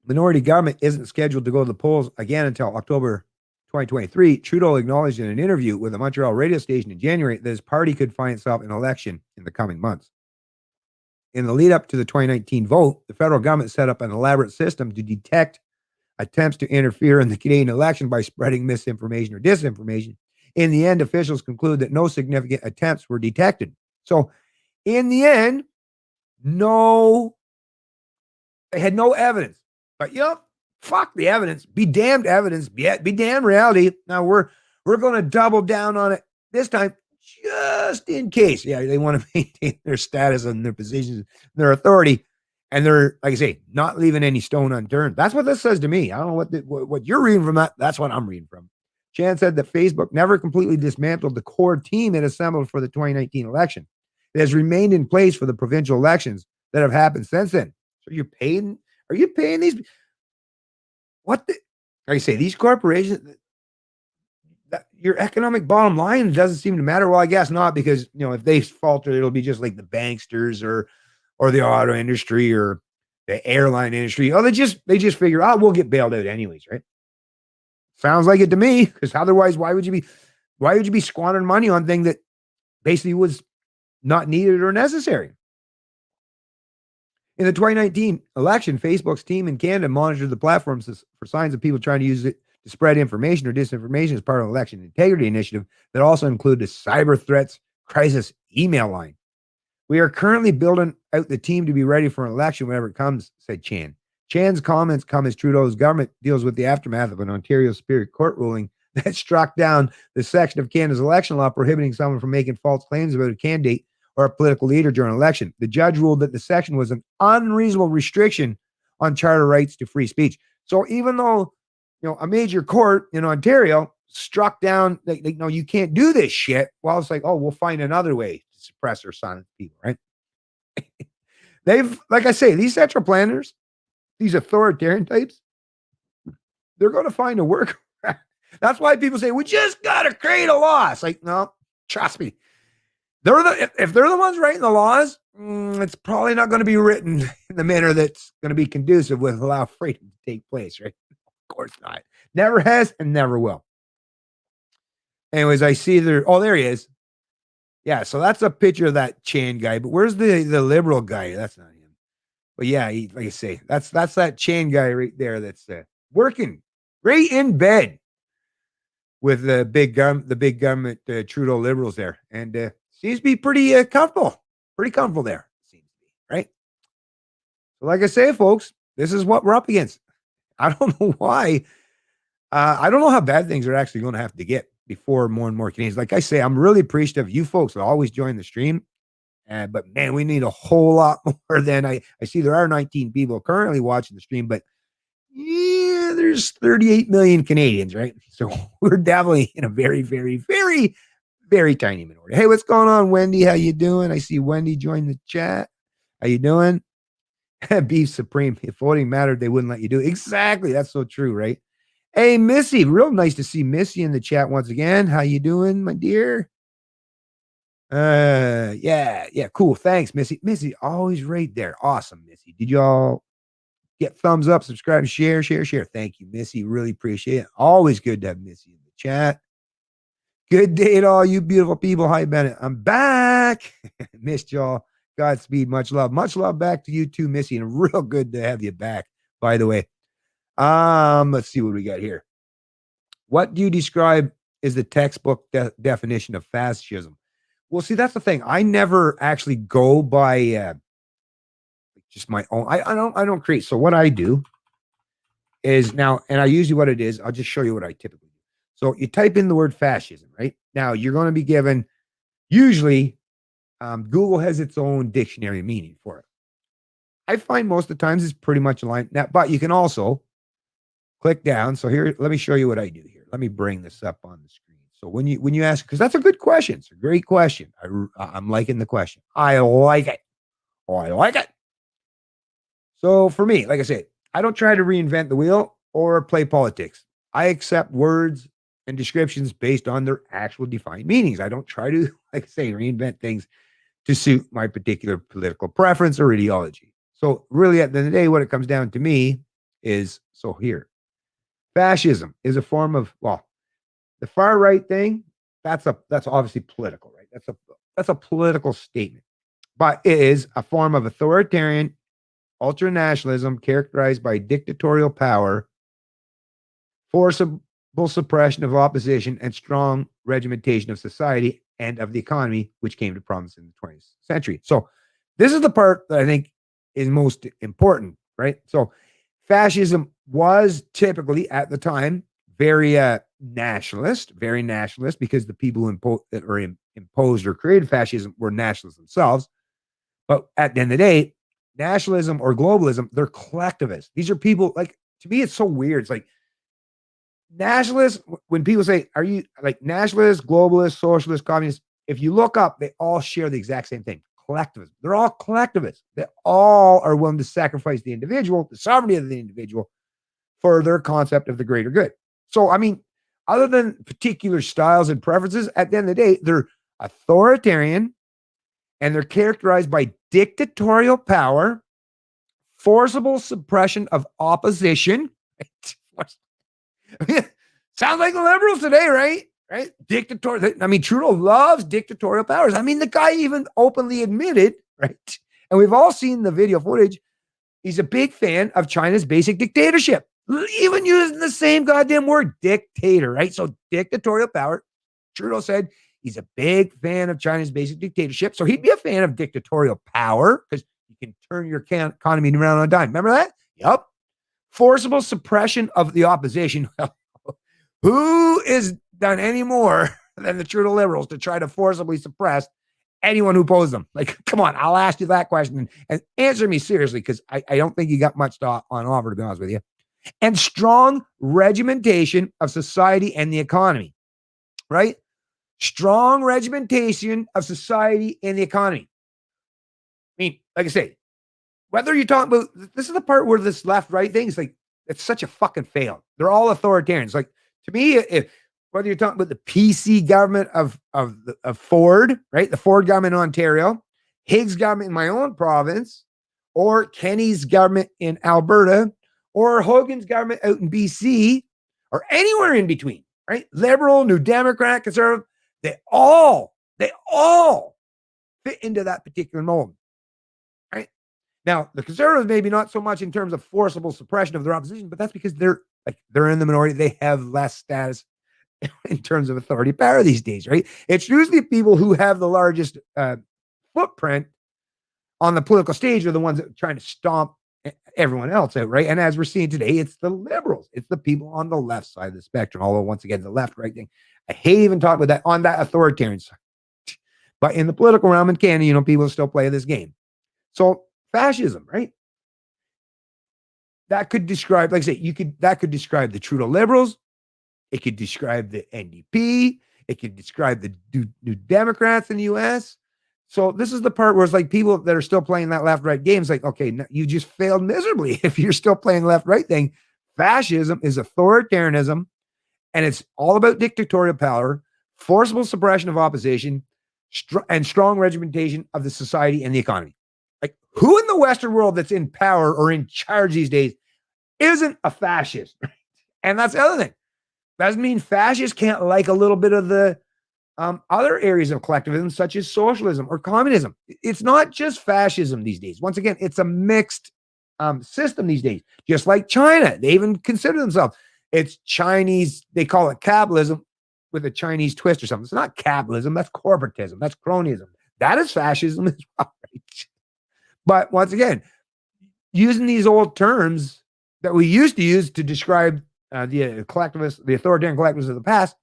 minority government isn't scheduled to go to the polls again until October 2023, Trudeau acknowledged in an interview with a Montreal radio station in January that his party could find itself in an election in the coming months. In the lead up to the 2019 vote, the federal government set up an elaborate system to detect attempts to interfere in the Canadian election by spreading misinformation or disinformation. In the end, officials conclude that no significant attempts were detected. So, in the end, they had no evidence. But fuck the evidence. Be damned evidence. Be damned reality. Now we're going to double down on it this time, just in case. Yeah, they want to maintain their status and their positions, their authority, and they're, like I say, not leaving any stone unturned. That's what this says to me. I don't know what you're reading from that. That's what I'm reading from. Chan said that Facebook never completely dismantled the core team it assembled for the 2019 election. It has remained in place for the provincial elections that have happened since then. So are you paying these? Like I say, these corporations, your economic bottom line doesn't seem to matter. Well, I guess not, because if they falter, it'll be just like the banksters or the auto industry or the airline industry. Oh, they just figure out we'll get bailed out anyways, right? Sounds like it to me, because otherwise, why would you be squandering money on thing that basically was not needed or necessary? In the 2019 election, Facebook's team in Canada monitored the platforms for signs of people trying to use it to spread information or disinformation as part of an election integrity initiative that also included a cyber threats crisis email line. We are currently building out the team to be ready for an election whenever it comes, said Chan. Chan's comments come as Trudeau's government deals with the aftermath of an Ontario Superior Court ruling that struck down the section of Canada's election law prohibiting someone from making false claims about a candidate or a political leader during an election. The judge ruled that the section was an unreasonable restriction on charter rights to free speech. So even though, a major court in Ontario struck down, you can't do this shit, well, it's like, oh, we'll find another way to suppress or silence people, right? They've, like I say, these central planners, these authoritarian types, they're going to find a work. That's why people say, we just got to create a law. It's like, no, trust me. If they're the ones writing the laws, it's probably not going to be written in the manner that's going to be conducive with allow freedom to take place, right? Of course not. Never has and never will. Anyways, I see there. Oh, there he is. Yeah, so that's a picture of that Chan guy. But where's the liberal guy? That's not him. But yeah, like I say, that's that chain guy right there that's working right in bed with the big government Trudeau liberals there, and seems to be pretty comfortable there. Seems to be right. So, like I say, folks, this is what we're up against. I don't know why. I don't know how bad things are actually going to have to get before more and more Canadians. Like I say, I'm really appreciative of you folks that always join the stream. But man, we need a whole lot more than I see. There are 19 people currently watching the stream, but yeah, there's 38 million Canadians, right? So we're definitely in a very, very, very, very tiny minority. Hey, what's going on, Wendy? How you doing? I see Wendy join the chat. How you doing? Beef Supreme. If voting mattered, they wouldn't let you do it. Exactly. That's so true, right? Hey, Missy. Real nice to see Missy in the chat once again. How you doing, my dear? Yeah, cool. Thanks, Missy. Missy, always right there. Awesome, Missy. Did y'all get thumbs up, subscribe, share? Thank you, Missy. Really appreciate it. Always good to have Missy in the chat. Good day to all you beautiful people. Hi, Bennett. I'm back. Missed y'all. Godspeed. Much love. Much love back to you too, Missy. And real good to have you back, by the way. Let's see what we got here. What do you describe as the textbook definition of fascism? Well, see, that's the thing. I never actually go by just my own. I don't create. So what I do is now, and I usually what it is, I'll just show you what I typically do. So you type in the word fascism, right? Now you're going to be given, usually Google has its own dictionary meaning for it. I find most of the times it's pretty much aligned. Now, but you can also click down. So here, let me show you what I do here. Let me bring this up on the screen. So when you ask, because that's a good question. It's a great question. I'm liking the question. I like it. Oh, I like it. So for me, like I said, I don't try to reinvent the wheel or play politics. I accept words and descriptions based on their actual defined meanings. I don't try to, like I say, reinvent things to suit my particular political preference or ideology. So really at the end of the day, what it comes down to me is, so here, fascism is a form of, well, the far right thing, that's obviously political, right? That's a political statement. But it is a form of authoritarian ultranationalism characterized by dictatorial power, forcible suppression of opposition, and strong regimentation of society and of the economy, which came to prominence in the 20th century. So this is the part that I think is most important, right? So fascism was typically at the time very nationalist, because the people who imposed or created fascism were nationalists themselves. But at the end of the day, nationalism or globalism, they're collectivists. These are people, like, to me, it's so weird. It's like nationalists, when people say, are you like nationalist, globalist, socialist, communist? If you look up, they all share the exact same thing. Collectivism. They're all collectivists. They all are willing to sacrifice the individual, the sovereignty of the individual, for their concept of the greater good. So, I mean, other than particular styles and preferences, at the end of the day, they're authoritarian and they're characterized by dictatorial power, forcible suppression of opposition. Sounds like the liberals today, right? Right? Dictatorial. I mean, Trudeau loves dictatorial powers. I mean, the guy even openly admitted, right? And we've all seen the video footage. He's a big fan of China's basic dictatorship, even using the same goddamn word, dictator, right? So dictatorial power. Trudeau said he's a big fan of China's basic dictatorship. So he'd be a fan of dictatorial power because you can turn your economy around on a dime. Remember that? Yep. Forcible suppression of the opposition. Who is done any more than the Trudeau Liberals to try to forcibly suppress anyone who opposes them? Like, come on, I'll ask you that question and answer me seriously, because I don't think you got much on offer, to be honest with you. And strong regimentation of society and the economy, right? Strong regimentation of society and the economy. I mean, like I say, whether you're talking about, this is the part where this left-right thing is like, it's such a fucking fail. They're all authoritarians. Like, to me, whether you're talking about the PC government of Ford, right? The Ford government in Ontario, Higgs government in my own province, or Kenny's government in Alberta, or Hogan's government out in BC, or anywhere in between, right? Liberal, New Democrat, Conservative, they all fit into that particular mold, right? Now, the conservatives maybe not so much in terms of forcible suppression of their opposition, but that's because they're in the minority. They have less status in terms of authority power these days, right? It's usually people who have the largest footprint on the political stage are the ones that are trying to stomp everyone else out, right? And as we're seeing today, it's the liberals, it's the people on the left side of the spectrum. Although, once again, the left right thing, I hate even talking about that on that authoritarian side. But in the political realm in Canada, people still play this game. So fascism, right? That could describe, like I say, that could describe the Trudeau Liberals. It could describe the NDP. It could describe the New Democrats in the US. So this is the part where it's like people that are still playing that left-right game. It's like, okay, you just failed miserably if you're still playing left-right thing. Fascism is authoritarianism, and it's all about dictatorial power, forcible suppression of opposition, and strong regimentation of the society and the economy. Like, who in the Western world that's in power or in charge these days isn't a fascist? And that's the other thing. Doesn't mean fascists can't like a little bit of the other areas of collectivism, such as socialism or communism. It's not just fascism these days. Once again, it's a mixed system these days, just like China. They even consider themselves, it's Chinese, they call it capitalism with a Chinese twist or something. It's not capitalism, that's corporatism, that's cronyism. That is fascism as well, right? But once again, using these old terms that we used to use to describe the collectivists, the authoritarian collectivists of the past,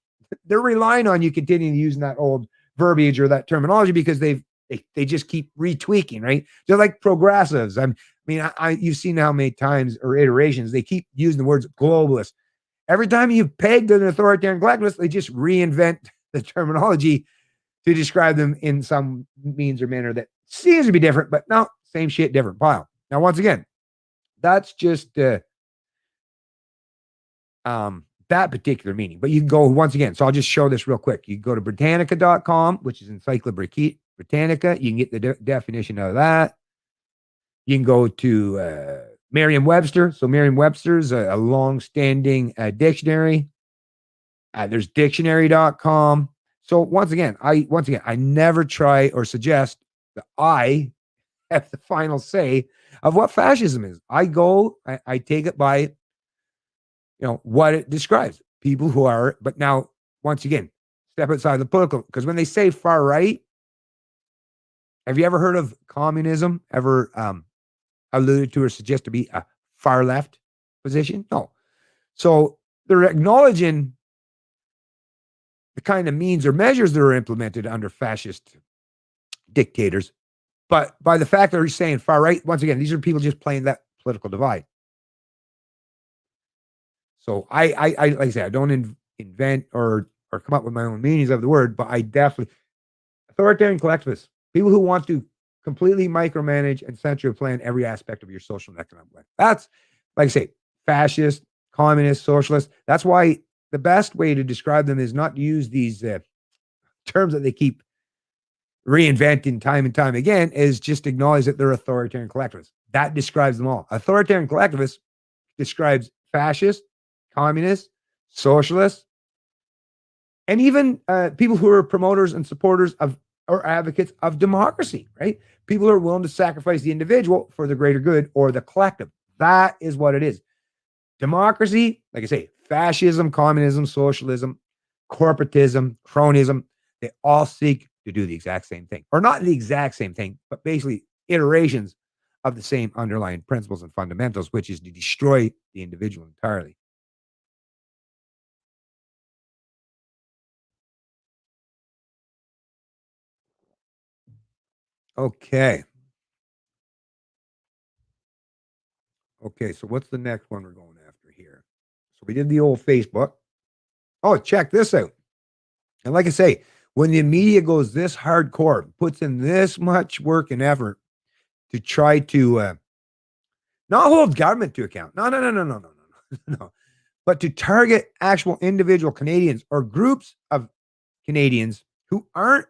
they're relying on you continuing using that old verbiage or that terminology because they just keep retweaking, right? They're like progressives. You've seen how many times or iterations they keep using the words globalist. Every time you peg an authoritarian collectivist, they just reinvent the terminology to describe them in some means or manner that seems to be different, but no, same shit, different pile. Now, once again, that's just that particular meaning. But you can go once again. So I'll just show this real quick. You go to Britannica.com, which is Encyclopedia Britannica. You can get the definition of that. You can go to Merriam-Webster. So Merriam-Webster's a long-standing dictionary. There's dictionary.com. So once again, I never try or suggest that I have the final say of what fascism is. I take it by what it describes. People who are, but now, once again, step outside the political, because when they say far right, have you ever heard of communism ever alluded to or suggest to be a far left position? No. So they're acknowledging the kind of means or measures that are implemented under fascist dictators. But by the fact that they're saying far right, once again, these are people just playing that political divide. So I like I say, I don't invent or come up with my own meanings of the word, but I definitely, authoritarian collectivists, people who want to completely micromanage and centrally plan every aspect of your social and economic life. That's, like I say, fascist, communist, socialist. That's why the best way to describe them is not to use these terms that they keep reinventing time and time again, is just acknowledge that they're authoritarian collectivists. That describes them all. Authoritarian collectivists describes fascist, communists, socialists, and even people who are promoters and supporters of or advocates of democracy, right? People who are willing to sacrifice the individual for the greater good or the collective. That is what it is. Democracy, like I say, fascism, communism, socialism, corporatism, cronyism, they all seek to do the exact same thing. Or not the exact same thing, but basically iterations of the same underlying principles and fundamentals, which is to destroy the individual entirely. Okay. Okay, so what's the next one we're going after here? So we did the old Facebook. Oh, check this out. And like I say, when the media goes this hardcore, puts in this much work and effort to try to not hold government to account. No. But to target actual individual Canadians or groups of Canadians who aren't,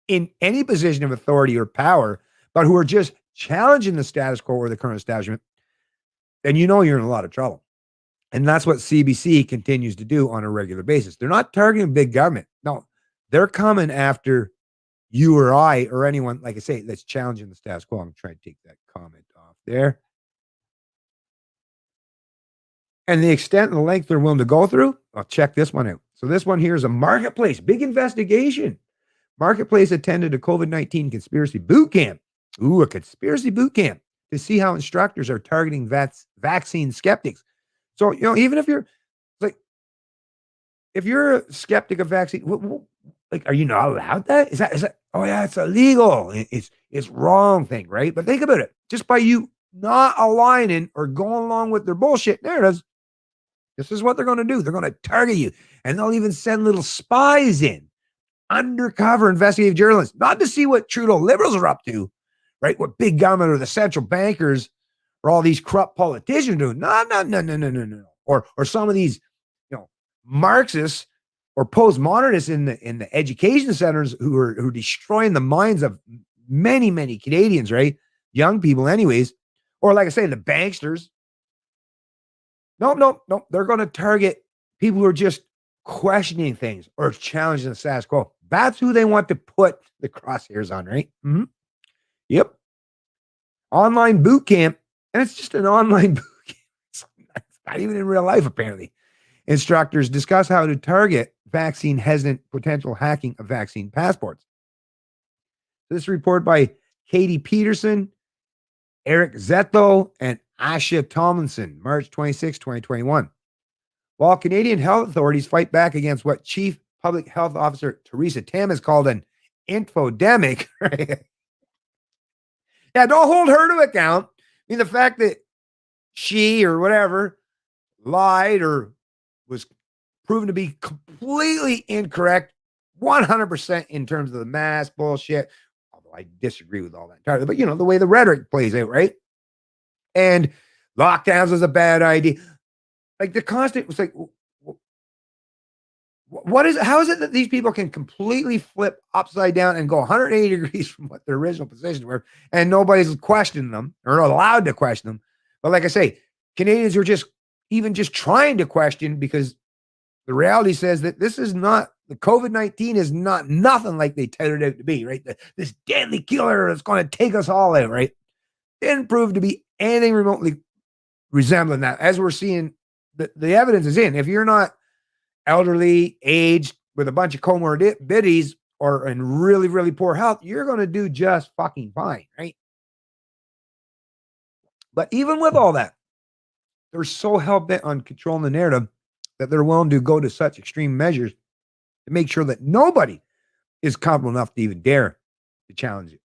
in any position of authority or power, but who are just challenging the status quo or the current establishment, then you're in a lot of trouble. And that's what CBC continues to do on a regular basis. They're not targeting big government. No, they're coming after you or I or anyone, like I say, that's challenging the status quo. I'm trying to take that comment off there. And the extent and the length they're willing to go through, I'll check this one out. So this one here is a Marketplace, big investigation. Marketplace attended a COVID-19 conspiracy boot camp. Ooh, a conspiracy boot camp to see how instructors are targeting vaccine skeptics. So, even if you're if you're a skeptic of vaccine, are you not allowed that? Is that, oh yeah, it's illegal. It's wrong thing, right? But think about it. Just by you not aligning or going along with their bullshit narratives, this is what they're going to do. They're going to target you. And they'll even send little spies in, undercover investigative journalists, not to see what Trudeau liberals are up to, right? What big government or the central bankers or all these corrupt politicians doing. No. Or some of these, Marxists or postmodernists in the education centers who are destroying the minds of many, many Canadians, right? Young people anyways. Or like I say, the banksters. No. They're going to target people who are just questioning things or challenging the status quo. That's who they want to put the crosshairs on, right? Mm-hmm. Yep. Online boot camp. And it's just an online boot camp. It's not even in real life, apparently. Instructors discuss how to target vaccine hesitant potential hacking of vaccine passports. This report by Katie Peterson, Eric Zetto, and Asha Tomlinson, March 26, 2021. While Canadian health authorities fight back against what Chief Public Health Officer Theresa Tam has called an infodemic, right? Yeah, don't hold her to account. I mean, the fact that she or whatever lied or was proven to be completely incorrect, 100% in terms of the mask bullshit, although I disagree with all that entirely, but the way the rhetoric plays out, right? And lockdowns was a bad idea. Like the constant was like, how is it that these people can completely flip upside down and go 180 degrees from what their original positions were, and nobody's questioning them or allowed to question them? But like I say, Canadians are just trying to question, because the reality says that this is not, the COVID-19 is not nothing like they touted it out to be, right? This deadly killer that's going to take us all out, right? Didn't prove to be anything remotely resembling that. As we're seeing, the evidence is in. If you're not elderly, aged, with a bunch of comorbidities, or in really, really poor health, you're going to do just fucking fine, right? But even with all that, they're so hell-bent on controlling the narrative that they're willing to go to such extreme measures to make sure that nobody is comfortable enough to even dare to challenge it.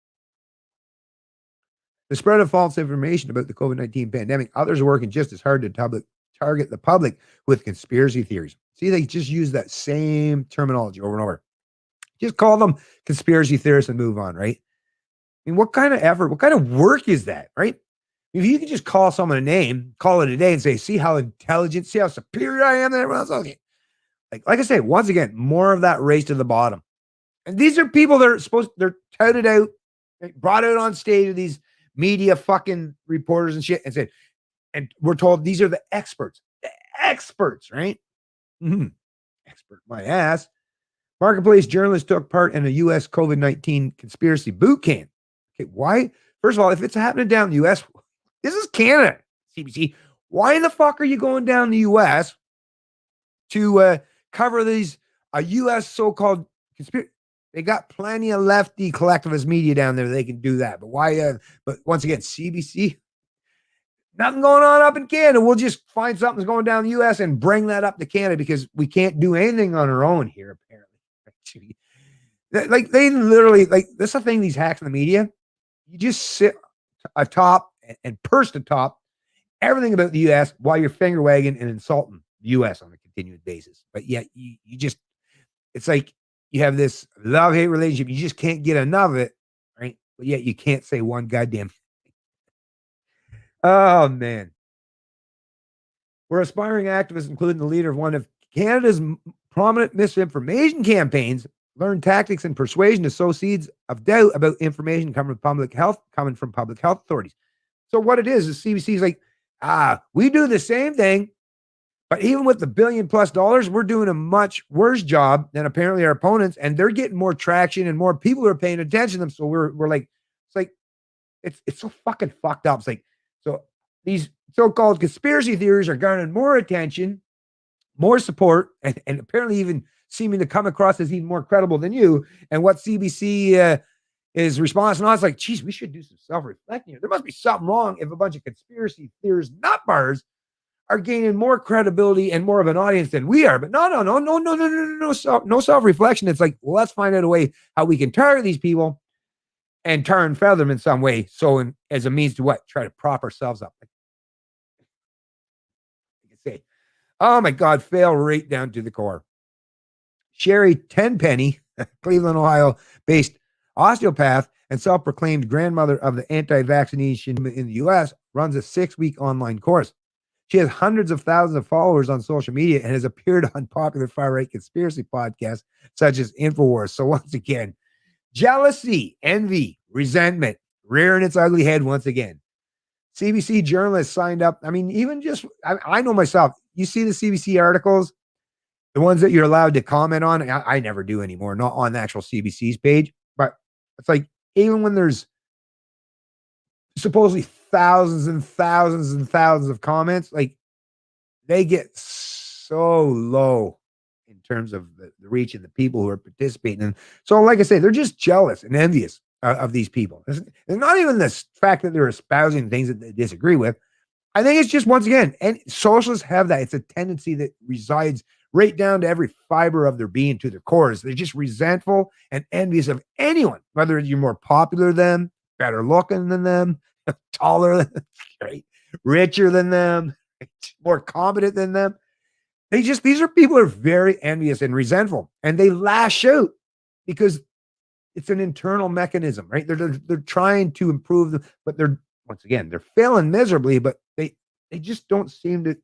The spread of false information about the COVID-19 pandemic, others are working just as hard to target the public with conspiracy theories. See, they just use that same terminology over and over. Just call them conspiracy theorists and move on, right? I mean, what kind of effort, what kind of work is that, right? If you could just call someone a name, call it a day, and say, see how intelligent, see how superior I am than everyone else. Okay. Like I say, once again, more of that race to the bottom. And these are people that they're touted out, brought out on stage of these media fucking reporters and shit, and said, and we're told these are the experts, right? Mm-hmm. Expert, my ass. Marketplace journalists took part in a U.S. COVID-19 conspiracy boot camp. Okay, why? First of all, if it's happening down in the U.S., this is Canada, CBC. Why the fuck are you going down the U.S. to cover these U.S. so-called conspiracy? They got plenty of lefty collectivist media down there. They can do that. But why? But once again, CBC, nothing going on up in Canada. We'll just find something's going down in the U.S. and bring that up to Canada, because we can't do anything on our own here, apparently. Like they literally, like, this is the thing, these hacks in the media, you just sit atop and purse atop everything about the U.S. while you're finger wagging and insulting the U.S. on a continuous basis. But yet you just, it's like you have this love-hate relationship. You just can't get enough of it, right? But yet you can't say one goddamn thing. Oh, man. We're aspiring activists, including the leader of one of Canada's prominent misinformation campaigns, learn tactics and persuasion to sow seeds of doubt about information coming from public health authorities. So what it is CBC is like, we do the same thing, but even with the $1 billion+ we're doing a much worse job than apparently our opponents, and they're getting more traction and more people are paying attention to them. So we're like, it's so fucking fucked up. It's like, so these so-called conspiracy theories are garnering more attention, more support, and apparently even seeming to come across as even more credible than you. And what CBC is response now, it's like, geez, we should do some self-reflecting here. There must be something wrong if a bunch of conspiracy theorists, nut bars, are gaining more credibility and more of an audience than we are. But no self-reflection. It's like, well, let's find out a way how we can target these people and tar and feather them in some way. So as a means to what? Try to prop ourselves up. Like, you can say, oh my God, fail right down to the core. Sherry Tenpenny, Cleveland, Ohio based osteopath and self-proclaimed grandmother of the anti-vaccination in the U.S., runs a 6-week online course. She has hundreds of thousands of followers on social media and has appeared on popular far-right conspiracy podcasts such as InfoWars. So once again, jealousy, envy, resentment, rearing its ugly head once again. CBC journalists signed up. I mean, even just, I know myself, you see the CBC articles, the ones that you're allowed to comment on, I never do anymore, not on the actual CBC's page. But it's like, even when there's supposedly thousands and thousands and thousands of comments, like, they get so low in terms of the reach and the people who are participating. And so, like I say, they're just jealous and envious of these people. It's not even the fact that they're espousing things that they disagree with. I think it's just, once again, and socialists have that. It's a tendency that resides right down to every fiber of their being, to their cores. They're just resentful and envious of anyone, whether you're more popular than them, better looking than them, taller than them, right? Richer than them, more competent than them. These are people who are very envious and resentful, and they lash out because it's an internal mechanism, right? They're trying to improve them, but once again, they're failing miserably, but they just don't seem to.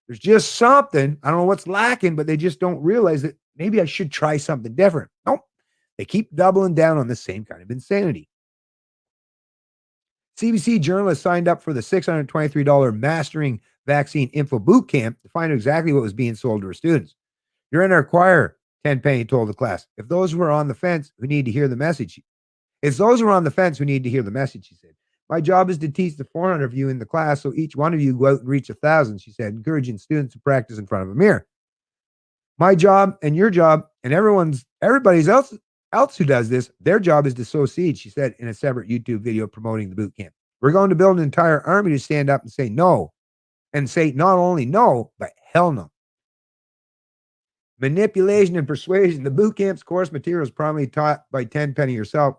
There's just something, I don't know what's lacking, but they just don't realize that maybe I should try something different. Nope. They keep doubling down on the same kind of insanity. CBC journalists signed up for the $623 Mastering Vaccine Info Boot Camp to find out exactly what was being sold to her students. You're in our choir, Tenpenny told the class. If those who are on the fence who need to hear the message, it's those who are on the fence who need to hear the message, she said. My job is to teach the 400 of you in the class, so each one of you go out and reach 1,000, she said, encouraging students to practice in front of a mirror. My job and your job and everybody's else who does this, their job is to sow seeds, she said in a separate YouTube video promoting the boot camp. We're going to build an entire army to stand up and say no, and say not only no, but hell no. Manipulation and persuasion. The boot camp's course material is primarily taught by Tenpenny herself,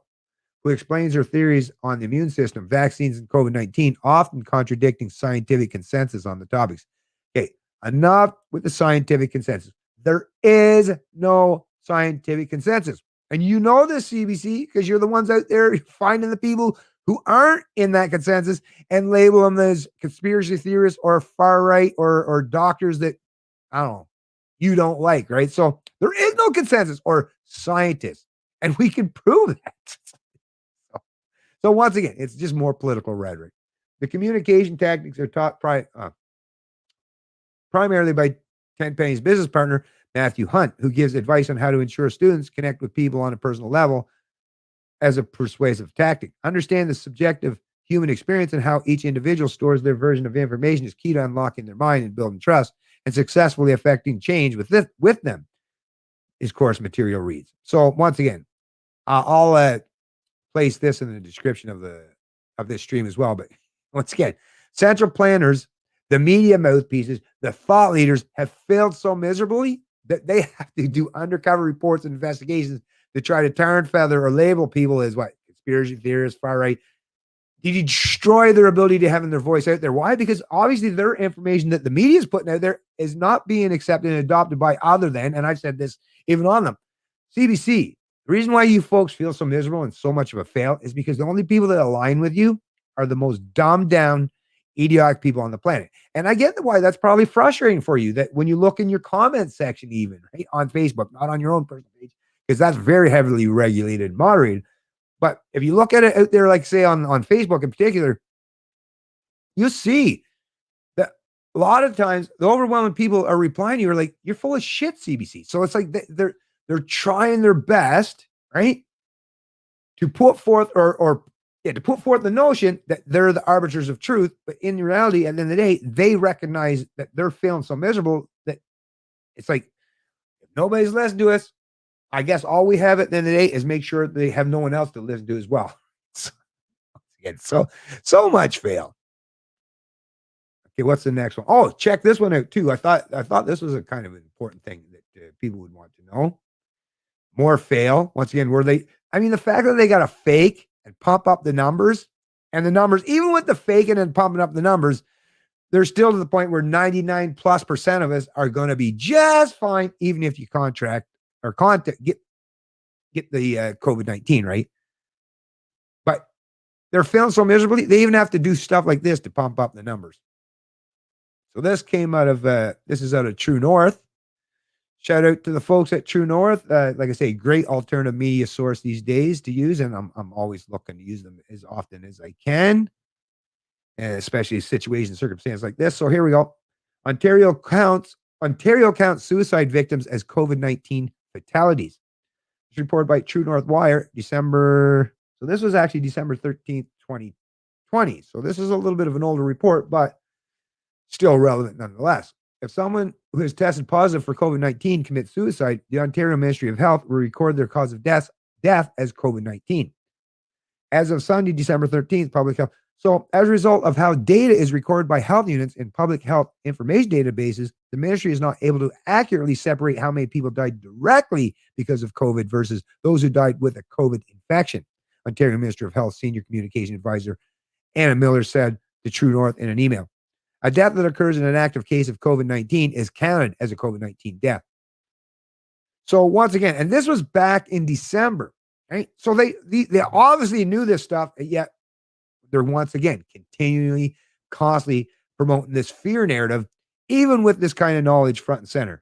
who explains her theories on the immune system, vaccines, and COVID-19, often contradicting scientific consensus on the topics. Okay, enough with the scientific consensus. There is no scientific consensus. And you know this, CBC, because you're the ones out there finding the people who aren't in that consensus and label them as conspiracy theorists or far right or doctors that, I don't know, you don't like, right? So there is no consensus or scientists, and we can prove that. So once again, it's just more political rhetoric. The communication tactics are taught primarily by Tenpenny's business partner, Matthew Hunt, who gives advice on how to ensure students connect with people on a personal level as a persuasive tactic. Understand the subjective human experience and how each individual stores their version of information is key to unlocking their mind and building trust and successfully affecting change with them, his course material reads. So once again, I'll place this in the description of this stream as well. But once again, central planners, the media mouthpieces, the thought leaders have failed so miserably that they have to do undercover reports and investigations to try to tar and feather or label people as what? Conspiracy theorists, far right. You destroy their ability to have their voice out there. Why? Because obviously their information that the media is putting out there is not being accepted and adopted by other than, and I've said this even on them, CBC. The reason why you folks feel so miserable and so much of a fail is because the only people that align with you are the most dumbed down, idiotic people on the planet. And I get why that's probably frustrating for you, that when you look in your comment section, even right on Facebook, not on your own personal page, because that's very heavily regulated and moderated. But if you look at it out there, like say on Facebook in particular, you see that a lot of times the overwhelming people are replying to you are like, you're full of shit, CBC. So it's like they're trying their best, right, to put forth or to put forth the notion that they're the arbiters of truth, but in reality, at the end of the day, they recognize that they're feeling so miserable that it's like, if nobody's listening to us, I guess all we have at the end of the day is make sure they have no one else to listen to as well. So much fail. Okay, what's the next one? Oh, check this one out too. I thought this was a kind of an important thing that people would want to know. More fail. Once again, the fact that they got to fake and pump up the numbers, and the numbers, even with the faking and pumping up the numbers, they're still to the point where 99+% of us are going to be just fine, even if you contract or get the COVID-19, right? But they're failing so miserably, they even have to do stuff like this to pump up the numbers. So this came out of this is out of True North. Shout out to the folks at True North. Like I say, great alternative media source these days to use, and I'm always looking to use them as often as I can, and especially situations, circumstances like this. So here we go. Ontario counts suicide victims as COVID-19 fatalities. It's reported by True North Wire, December. So this was actually December 13th, 2020. So this is a little bit of an older report, but still relevant nonetheless. If someone who has tested positive for COVID-19 commits suicide, the Ontario Ministry of Health will record their cause of death as COVID-19. As of Sunday, December 13th, public health. So as a result of how data is recorded by health units in public health information databases, the ministry is not able to accurately separate how many people died directly because of COVID versus those who died with a COVID infection. Ontario Minister of Health Senior Communication Advisor Anna Miller said to True North in an email. A death that occurs in an active case of COVID-19 is counted as a COVID-19 death. So once again, and this was back in December, right? So they obviously knew this stuff, yet they're once again continually, constantly promoting this fear narrative, even with this kind of knowledge front and center.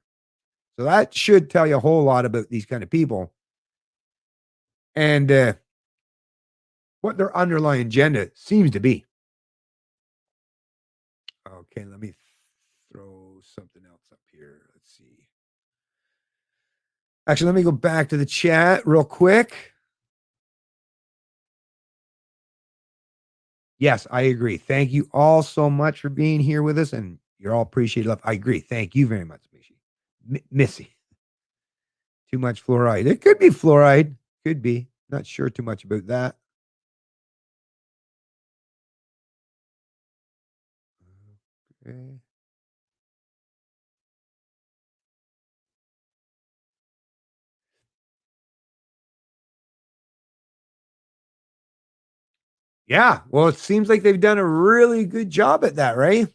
So that should tell you a whole lot about these kind of people and what their underlying agenda seems to be. Okay, let me throw something else up here. Let's see. Actually, let me go back to the chat real quick. Yes, I agree. Thank you all so much for being here with us, and you're all appreciated. I agree. Thank you very much, Missy. Too much fluoride. It could be fluoride. Could be. Not sure too much about that. Okay. Yeah, well, it seems like they've done a really good job at that, right?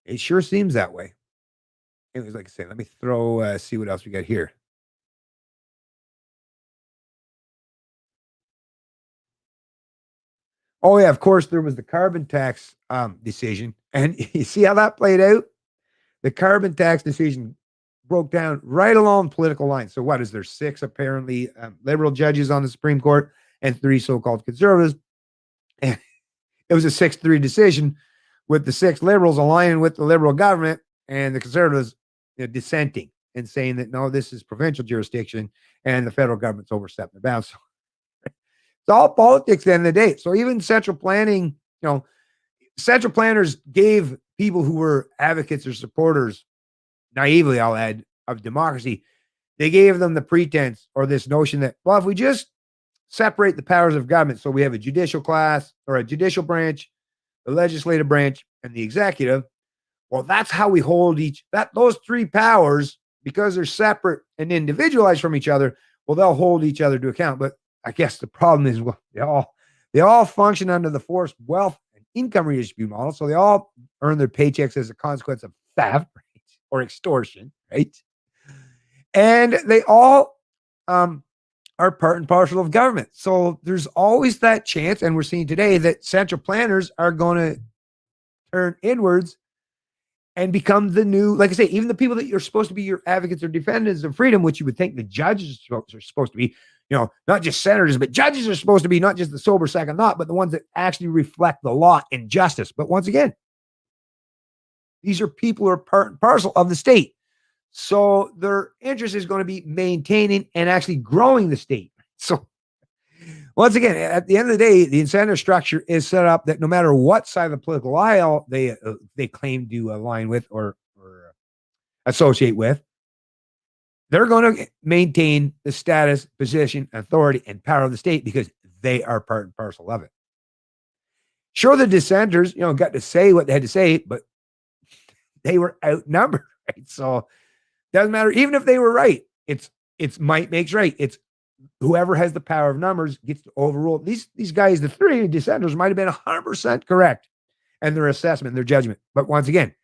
It sure seems that way. Anyways, like I say, let me see what else we got here. Oh yeah, of course there was the carbon tax decision, and you see how that played out. The carbon tax decision broke down right along political lines. So what is there? 6 apparently liberal judges on the Supreme Court and 3 so-called conservatives, and it was a 6-3 decision, with the 6 liberals aligning with the liberal government and the conservatives dissenting and saying that no, this is provincial jurisdiction and the federal government's overstepping the bounds. So it's all politics at the end of the day. So even central planning, central planners gave people who were advocates or supporters, naively I'll add, of democracy, they gave them the pretense or this notion that, well, if we just separate the powers of government, so we have a judicial class or a judicial branch, the legislative branch, and the executive, well, that's how we hold those 3 powers, because they're separate and individualized from each other, well, they'll hold each other to account. But I guess the problem is, well, they all function under the forced wealth and income redistribution model. So they all earn their paychecks as a consequence of theft, right, or extortion, right? And they all are part and parcel of government. So there's always that chance, and we're seeing today that central planners are going to turn inwards and become the new, like I say, even the people that you're supposed to be your advocates or defenders of freedom, which you would think the judges are supposed to be, not just senators, but judges are supposed to be not just the sober second thought, but the ones that actually reflect the law and justice. But once again, these are people who are part and parcel of the state. So their interest is going to be maintaining and actually growing the state. So Once again, at the end of the day, the incentive structure is set up that no matter what side of the political aisle they claim to align with or associate with, they're going to maintain the status, position, authority, and power of the state because they are part and parcel of it. Sure, the dissenters, got to say what they had to say, but they were outnumbered, right? So doesn't matter. Even if they were right, it's might makes right. It's whoever has the power of numbers gets to overrule. These guys, the three dissenters, might have been 100% correct in their assessment, their judgment. But once again,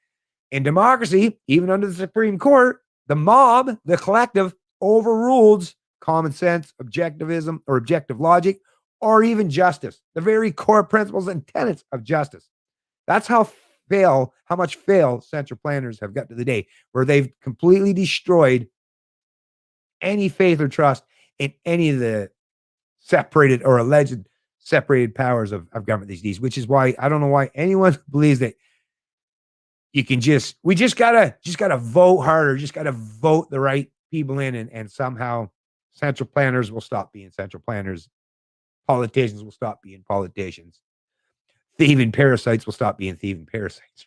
in democracy, even under the Supreme Court, the mob, the collective, overrules common sense, objectivism, or objective logic, or even justice, the very core principles and tenets of justice. That's how much fail central planners have got to the day, where they've completely destroyed any faith or trust in any of the separated or alleged separated powers of government these days, which is why I don't know why anyone believes that we just gotta vote harder, just gotta vote the right people in, and somehow central planners will stop being central planners, politicians will stop being politicians, thieving parasites will stop being thieving parasites,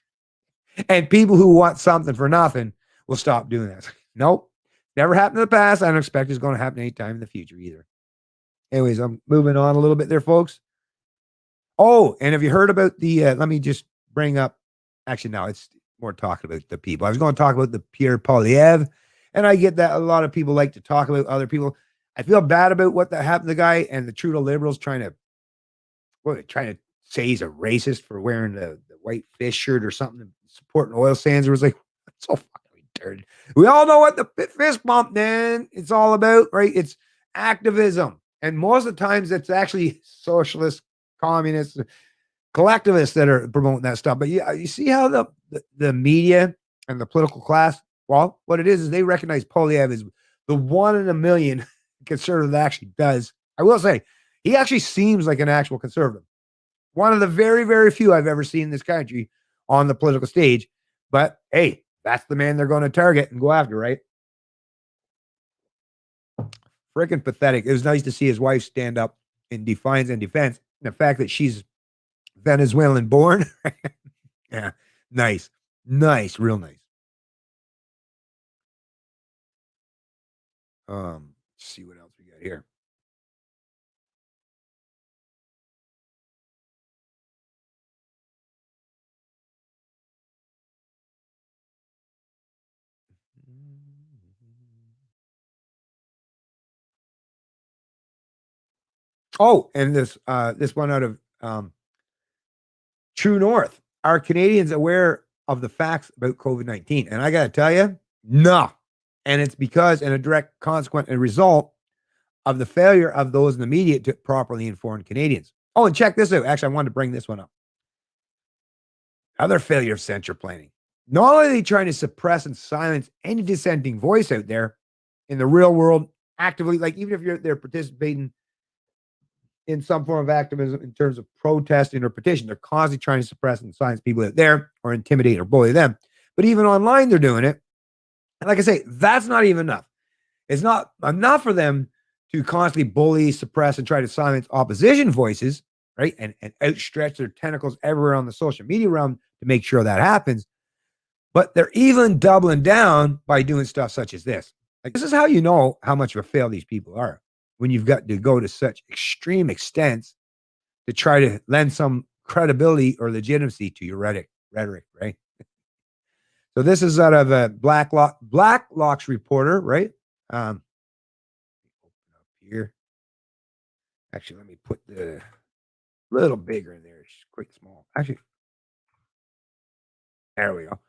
and people who want something for nothing will stop doing that. Nope. Never happened in the past. I don't expect it's going to happen anytime in the future either. Anyways, I'm moving on a little bit there, folks. Oh, and have you heard about the, let me just bring up, actually, no, it's more talking about the people. I was going to talk about the Pierre Poilievre, and I get that a lot of people like to talk about other people. I feel bad about what that happened to the guy, and the Trudeau Liberals trying to say he's a racist for wearing the white fish shirt or something, supporting oil sands. It was like, that's so fucking dirty. We all know what the fist bump, man, it's all about, right? It's activism. And most of the times it's actually socialists, communists, collectivists that are promoting that stuff. But yeah, you see how the media and the political class, well, what it is they recognize Poilievre as the one in a million conservative that actually does. I will say, he actually seems like an actual conservative. One of the very, very few I've ever seen in this country on the political stage. But hey, that's the man they're going to target and go after, right? Freaking pathetic. It was nice to see his wife stand up in defiance and defense. And the fact that she's Venezuelan born. Yeah, nice. Nice, real nice. Let's see what else we got here. Oh, and this one out of True North. Are Canadians aware of the facts about COVID-19? And I got to tell you, no. And it's because, and a direct consequence and result of the failure of those in the media to properly inform Canadians. Oh, and check this out. Actually, I wanted to bring this one up. Other failure of central planning. Not only are they trying to suppress and silence any dissenting voice out there in the real world, actively, like even if they're participating in some form of activism in terms of protesting or petition, they're constantly trying to suppress and silence people out there or intimidate or bully them. But even online, they're doing it. And like I say, that's not even enough. It's not enough for them to constantly bully, suppress, and try to silence opposition voices, right? And outstretch their tentacles everywhere on the social media realm to make sure that happens. But they're even doubling down by doing stuff such as this. Like, this is how you know how much of a fail these people are, when you've got to go to such extreme extents to try to lend some credibility or legitimacy to your rhetoric, right? So this is out of a Blacklock's reporter, right? Open up here. Actually, let me put the little bigger in there. It's quite small. Actually, there we go.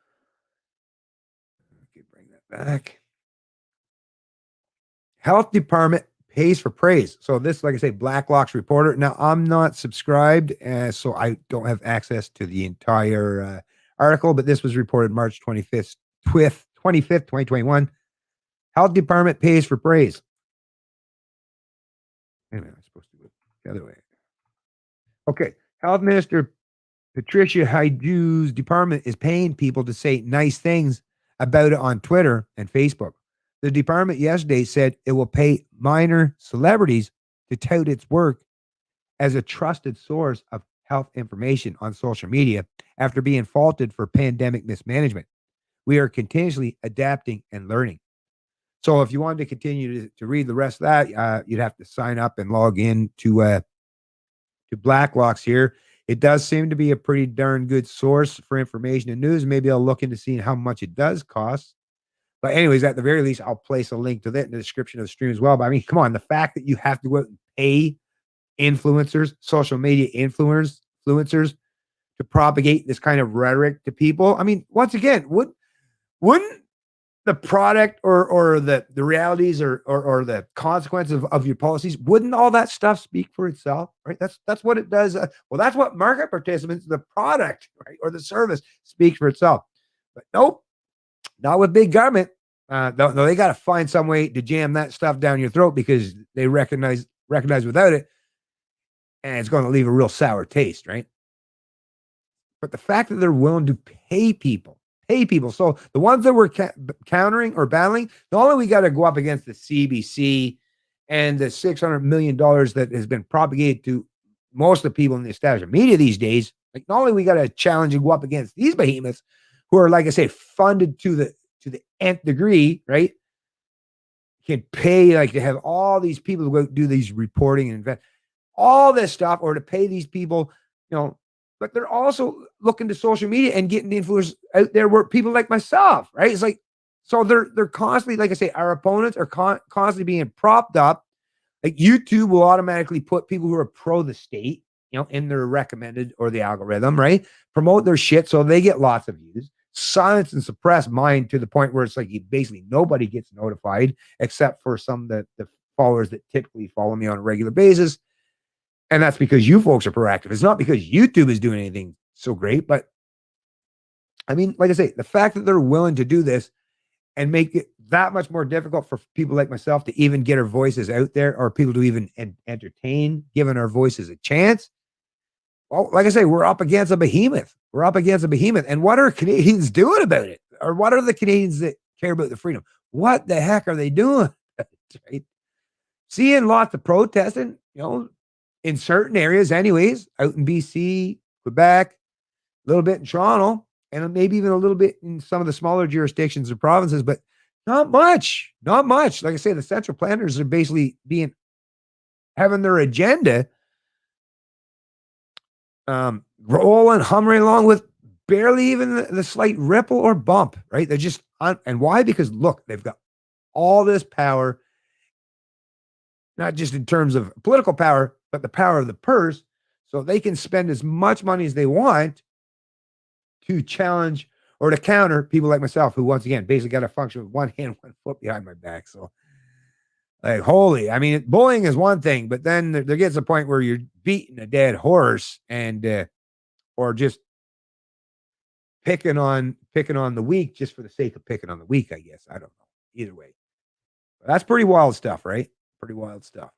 Okay, bring that back. Health Department pays for praise. So this, like I say, Blacklock's reporter. Now, I'm not subscribed, so I don't have access to the entire article, but this was reported March 25th, 2021. Health Department pays for praise. Wait a minute, I'm supposed to do it the other way. Okay. Health Minister Patricia Hajdu's department is paying people to say nice things about it on Twitter and Facebook. The department yesterday said it will pay minor celebrities to tout its work as a trusted source of health information on social media after being faulted for pandemic mismanagement. We are continuously adapting and learning. So if you wanted to continue to read the rest of that, you'd have to sign up and log in to Blacklocks here. It does seem to be a pretty darn good source for information and news. Maybe I'll look into seeing how much it does cost. But anyways, at the very least, I'll place a link to that in the description of the stream as well. But I mean, come on, the fact that you have to go out and pay influencers, social media influencers to propagate this kind of rhetoric to people. I mean, once again, wouldn't the product or the realities or the consequences of your policies, wouldn't all that stuff speak for itself? Right. That's what it does. Well, that's what market participants, the product, right, or the service speaks for itself. But nope, not with big government. No, they got to find some way to jam that stuff down your throat because they recognize without it, and it's going to leave a real sour taste, right? But the fact that they're willing to pay people. So the ones that we're countering or battling, not only we got to go up against the CBC and the $600 million that has been propagated to most of the people in the established media these days, like not only we got to challenge and go up against these behemoths who are, like I say, funded to the nth degree, right? Can pay like to have all these people to go do these reporting and invest all this stuff, or to pay these people, but they're also looking to social media and getting influencers out there where people like myself, right? It's like, so they're constantly, like I say, our opponents are constantly being propped up. Like YouTube will automatically put people who are pro the state, in their recommended or the algorithm, right? Promote their shit so they get lots of views. Silence and suppress mine to the point where it's like basically nobody gets notified except for some of the followers that typically follow me on a regular basis. And that's because you folks are proactive. It's not because YouTube is doing anything so great, but I mean, like I say, the fact that they're willing to do this and make it that much more difficult for people like myself to even get our voices out there, or people to even entertain, giving our voices a chance. Well, like I say, we're up against a behemoth. And what are Canadians doing about it? Or what are the Canadians that care about the freedom? What the heck are they doing? Right? Seeing lots of protesting, in certain areas, anyways, out in BC, Quebec, a little bit in Toronto, and maybe even a little bit in some of the smaller jurisdictions or provinces, but not much. Like I say, the central planners are basically having their agenda rolling, humming along with barely even the slight ripple or bump, right? They're just and why? Because look, they've got all this power, not just in terms of political power, but the power of the purse. So they can spend as much money as they want to challenge or to counter people like myself, who once again basically got to function with one hand, one foot behind my back. So, like, holy, I mean, bullying is one thing, but then there gets a point where you're beating a dead horse and or just picking on the weak just for the sake of picking on the weak. I guess I don't know. Either way, that's pretty wild stuff, right? Pretty wild stuff.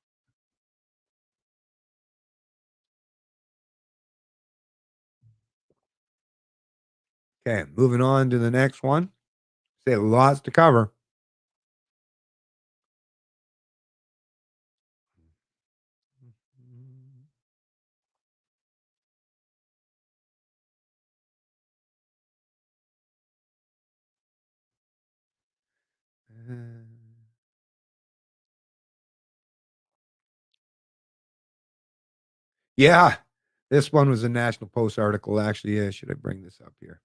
Okay, moving on to the next one. Say lots to cover. Yeah, this one was a National Post article. Actually, yeah, should I bring this up here?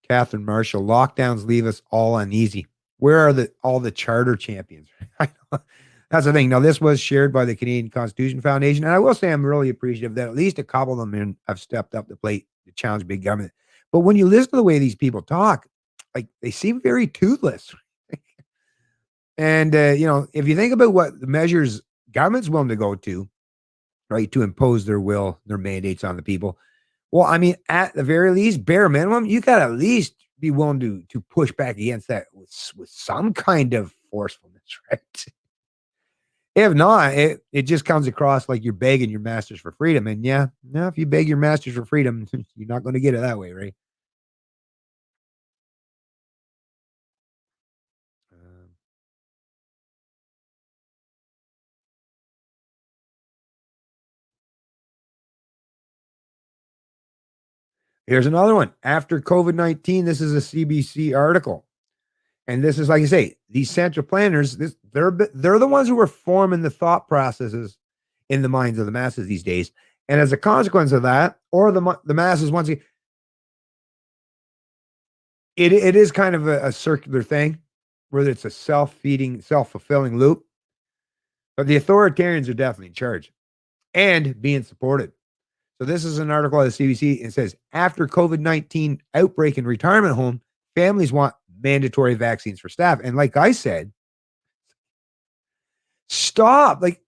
Catherine Marshall, lockdowns leave us all uneasy. Where are all the charter champions? That's the thing. Now, this was shared by the Canadian Constitution Foundation, and I will say I'm really appreciative that at least a couple of them have stepped up the plate to challenge big government. But when you listen to the way these people talk, like they seem very toothless. And if you think about what the measures government's willing to go to, right, to impose their will, their mandates on the people. Well, I mean, at the very least, bare minimum, you got to at least be willing to push back against that with some kind of forcefulness, right? If not, it just comes across like you're begging your masters for freedom. And yeah, no, if you beg your masters for freedom, you're not going to get it that way, right? Um, Here's another one. After COVID-19, this is a CBC article. And this is, like you say, these central planners, they're the ones who are forming the thought processes in the minds of the masses these days. And as a consequence of that, or the masses, once again, it is kind of a circular thing, where it's a self-feeding, self-fulfilling loop. But the authoritarians are definitely in charge and being supported. So this is an article at the CBC. It says, after COVID-19 outbreak in retirement home, families want mandatory vaccines for staff. And like I said, stop. Like,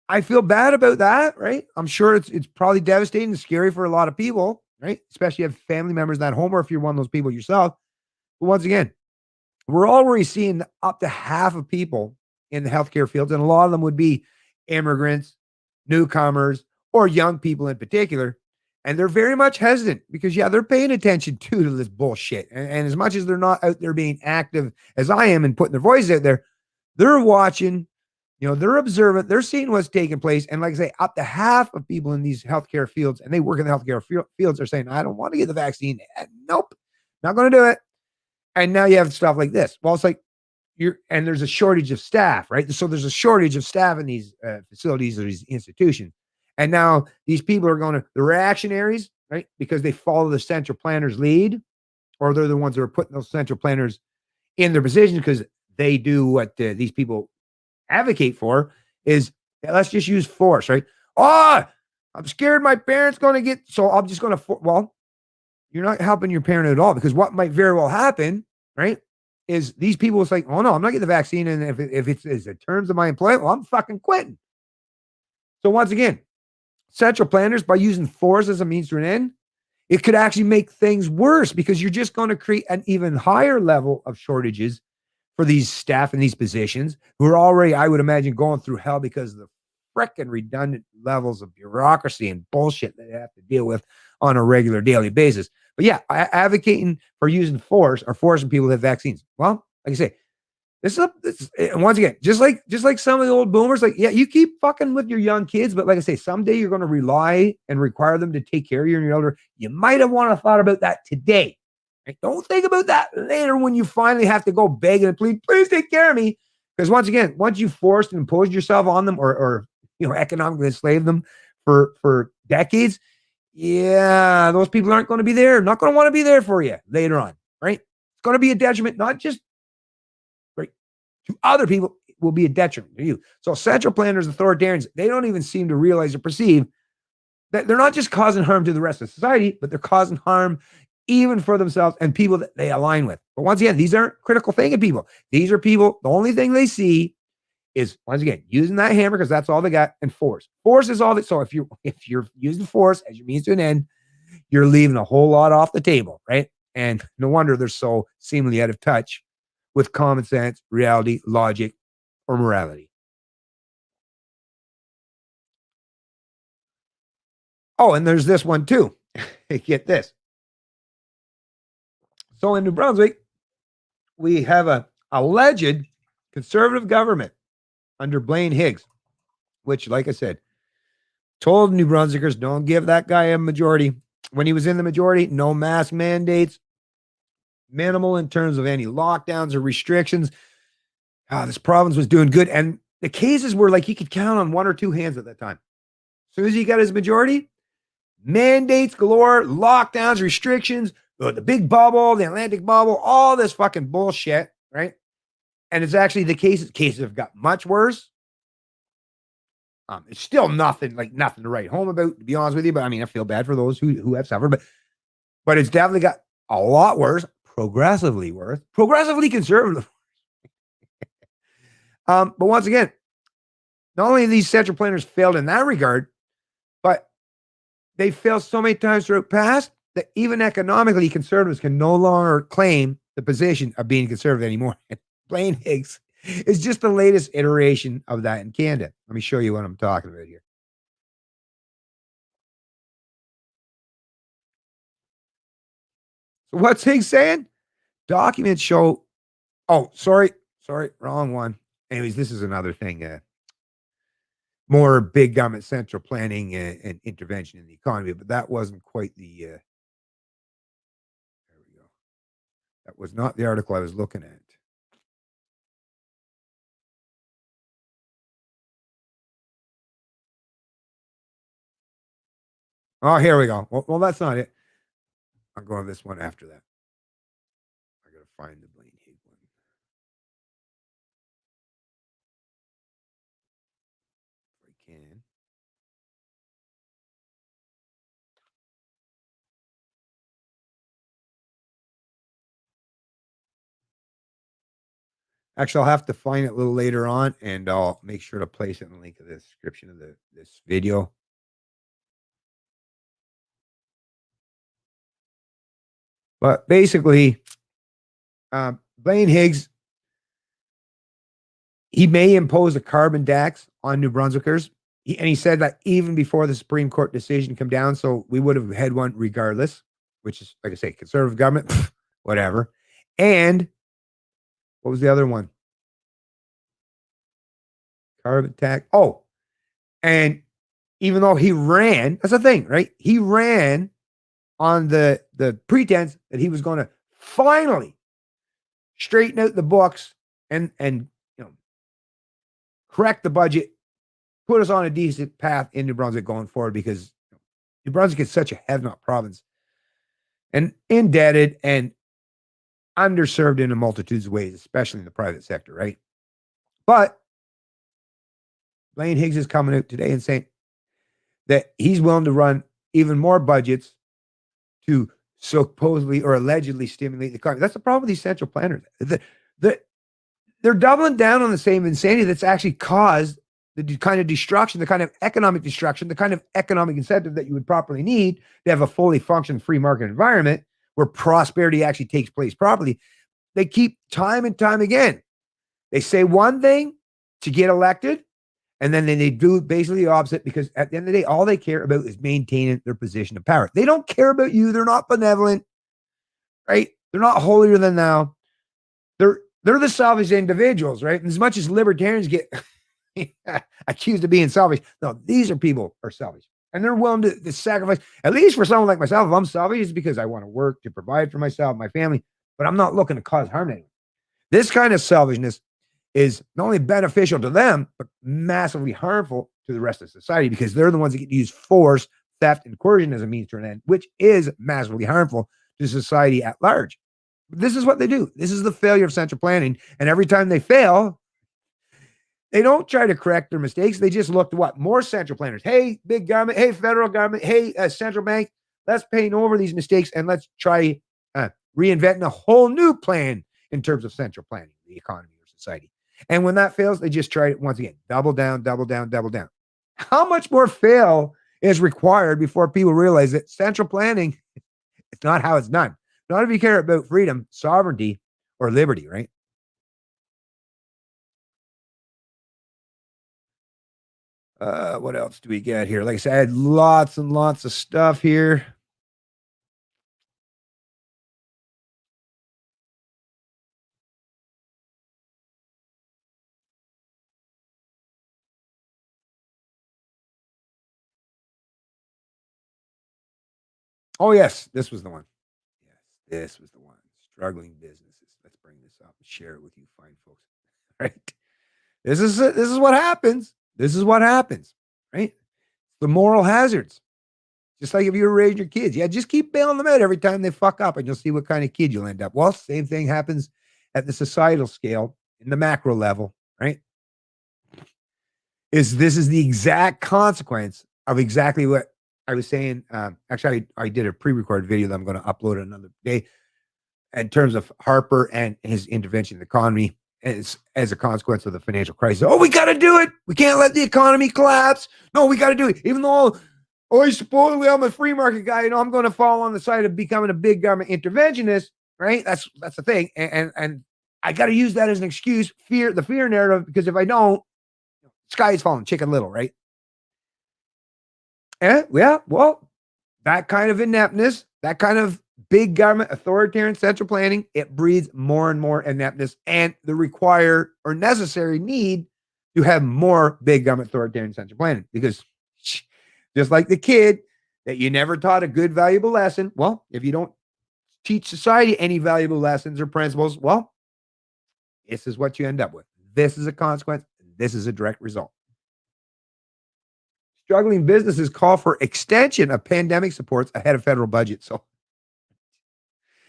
I feel bad about that, right? I'm sure it's probably devastating and scary for a lot of people, right? Especially if you have family members at home, or if you're one of those people yourself. But once again, we're already seeing up to half of people in the healthcare fields, and a lot of them would be immigrants, newcomers, or young people in particular. And they're very much hesitant because, yeah, they're paying attention to this bullshit. And as much as they're not out there being active as I am and putting their voices out there, they're watching, they're observant, they're seeing what's taking place. And like I say, up to half of people in these healthcare fields, and they work in the healthcare fields, are saying, I don't want to get the vaccine. Nope, not going to do it. And now you have stuff like this. Well, it's like and there's a shortage of staff, right? So there's a shortage of staff in these facilities or these institutions. And now these people are going to, the reactionaries, right? Because they follow the central planners' lead, or they're the ones that are putting those central planners in their position because they do what these people advocate for is, let's just use force, right? Oh, I'm scared my parent's going to get, so I'm just going to, well, you're not helping your parent at all, because what might very well happen, right, is these people will say, oh no, I'm not getting the vaccine. And if it's in terms of my employment, well, I'm fucking quitting. So once again, central planners, by using force as a means to an end, it could actually make things worse, because you're just going to create an even higher level of shortages for these staff in these positions who are already, I would imagine, going through hell because of the freaking redundant levels of bureaucracy and bullshit that they have to deal with on a regular daily basis. But yeah, advocating for using force or forcing people to have vaccines. Well, like I say, this is once again, just like some of the old boomers, like, yeah, you keep fucking with your young kids, but like I say, someday you're going to rely and require them to take care of you and your elder. You might have want to thought about that today. Right? Don't think about that later when you finally have to go beg and please take care of me. Because once again, once you forced and imposed yourself on them, or economically enslaved them for decades, yeah, those people aren't going to be there, not going to want to be there for you later on, right? It's going to be a detriment, not just right to other people, it will be a detriment to you. So central planners, authoritarians, they don't even seem to realize or perceive that they're not just causing harm to the rest of society, but they're causing harm even for themselves and people that they align with. But once again, these aren't critical thinking people. These are people, the only thing they see is, once again, using that hammer, because that's all they got, and force. Force is all that. So if you're using force as your means to an end, you're leaving a whole lot off the table, right? And no wonder they're so seemingly out of touch with common sense, reality, logic, or morality. Oh, and there's this one too. Get this. So in New Brunswick, we have a alleged conservative government under Blaine Higgs, which, like I said, told New Brunswickers, don't give that guy a majority. When he was in the majority, no mask mandates, minimal in terms of any lockdowns or restrictions. This province was doing good. And the cases were like, he could count on one or two hands at that time. As soon as he got his majority, mandates galore, lockdowns, restrictions, the big bubble, the Atlantic bubble, all this fucking bullshit, right? And it's actually the cases have got much worse. It's still nothing to write home about, to be honest with you. But I mean, I feel bad for those who have suffered, but it's definitely got a lot worse, progressively worse, progressively conservative. But once again, not only these central planners failed in that regard, but they failed so many times throughout past that even economically, conservatives can no longer claim the position of being conservative anymore. Blaine Higgs is just the latest iteration of that in Canada. Let me show you what I'm talking about here. So what's Higgs saying? Documents show. Oh, sorry, wrong one. Anyways, this is another thing. More big government central planning and intervention in the economy, but that wasn't quite the That was not the article I was looking at. Oh, here we go. Well, that's not it. I'm going to this one after that. I got to find the Blaine Higg one. If I can. Actually, I'll have to find it a little later on, and I'll make sure to place it in the link of the description of this video. But basically, Blaine Higgs, he may impose a carbon tax on New Brunswickers. And he said that even before the Supreme Court decision come down, so we would have had one regardless, which is, like I say, conservative government, whatever. And what was the other one? Carbon tax. Oh, and even though he ran, that's the thing, right? He ran on the pretense that he was going to finally straighten out the books and correct the budget, put us on a decent path in New Brunswick going forward, because New Brunswick is such a have-not province and indebted and underserved in a multitude of ways, especially in the private sector, right? But Blaine Higgs is coming out today and saying that he's willing to run even more budgets to supposedly or allegedly stimulate the economy. That's the problem with these central planners. They're doubling down on the same insanity that's actually caused the kind of destruction, the kind of economic destruction, the kind of economic incentive that you would properly need to have a fully functioning free market environment where prosperity actually takes place properly. They keep time and time again. They say one thing to get elected, and then they do basically the opposite, because at the end of the day, all they care about is maintaining their position of power. They don't care about you. They're not benevolent, right? They're not holier than thou. They're the selfish individuals, right? And as much as libertarians get accused of being selfish, no, these are people who are selfish. And they're willing to sacrifice, at least for someone like myself. If I'm selfish, it's because I want to work to provide for myself, my family, but I'm not looking to cause harm to anyone. This kind of selfishness is not only beneficial to them, but massively harmful to the rest of society, because they're the ones that get to use force, theft, and coercion as a means to an end, which is massively harmful to society at large. This is what they do. This is the failure of central planning. And every time they fail, they don't try to correct their mistakes. They just look to what? More central planners. Hey, big government. Hey, federal government. Hey, central bank. Let's paint over these mistakes and let's try reinventing a whole new plan in terms of central planning, the economy or society. And when that fails, they just try it once again. Double down, double down, double down. How much more fail is required before people realize that central planning is not how it's done? Not if you care about freedom, sovereignty, or liberty, right? What else do we get here? Like I said, I had lots and lots of stuff here. Oh, yes, this was the one. Yes, this was the one. Struggling businesses. Let's bring this up and share it with you fine folks. Right? This is what happens. This is what happens, right? The moral hazards. Just like if you were raising your kids. Yeah, just keep bailing them out every time they fuck up and you'll see what kind of kid you'll end up. Well, same thing happens at the societal scale in the macro level, right? This is the exact consequence of exactly what I was saying. Actually, I did a pre-recorded video that I'm going to upload another day in terms of Harper and his intervention in the economy as a consequence of the financial crisis. Oh, we got to do it. We can't let the economy collapse. No, we got to do it. Even though, supposedly I'm a free market guy, I'm going to fall on the side of becoming a big government interventionist, right? That's the thing. And I got to use that as an excuse, the fear narrative, because if I don't, sky is falling, Chicken Little, right? And yeah, well, that kind of ineptness, that kind of big government, authoritarian central planning, it breeds more and more ineptness and the required or necessary need to have more big government, authoritarian central planning. Because just like the kid that you never taught a good, valuable lesson, well, if you don't teach society any valuable lessons or principles, well, this is what you end up with. This is a consequence. This is a direct result. Struggling businesses call for extension of pandemic supports ahead of federal budget. So,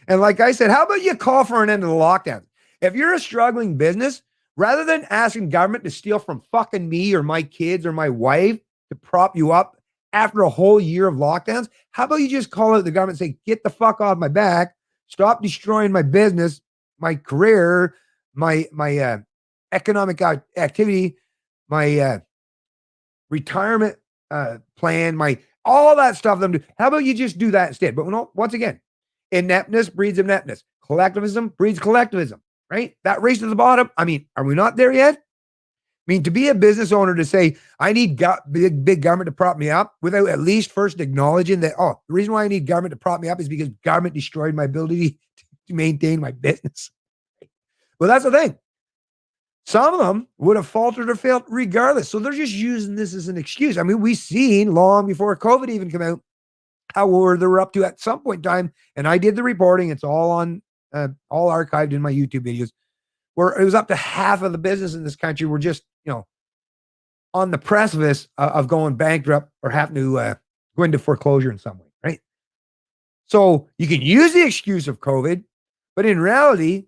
and like I said, how about you call for an end to the lockdown? If you're a struggling business, rather than asking government to steal from fucking me or my kids or my wife to prop you up after a whole year of lockdowns, how about you just call out the government and say, get the fuck off my back, stop destroying my business, my career, my economic activity, my retirement plan, my all that stuff. How about you just do that instead? But once again, ineptness breeds ineptness. Collectivism breeds collectivism, right? That race to the bottom. I mean, are we not there yet? I mean, to be a business owner, to say, I need big government to prop me up without at least first acknowledging that, oh, the reason why I need government to prop me up is because government destroyed my ability to maintain my business. Well, that's the thing. Some of them would have faltered or failed regardless. So they're just using this as an excuse. I mean, we've seen long before COVID even came out how they were up to at some point in time. And I did the reporting. It's all on, all archived in my YouTube videos, where it was up to half of the business in this country were just, on the precipice of going bankrupt or having to go into foreclosure in some way, right? So you can use the excuse of COVID, but in reality,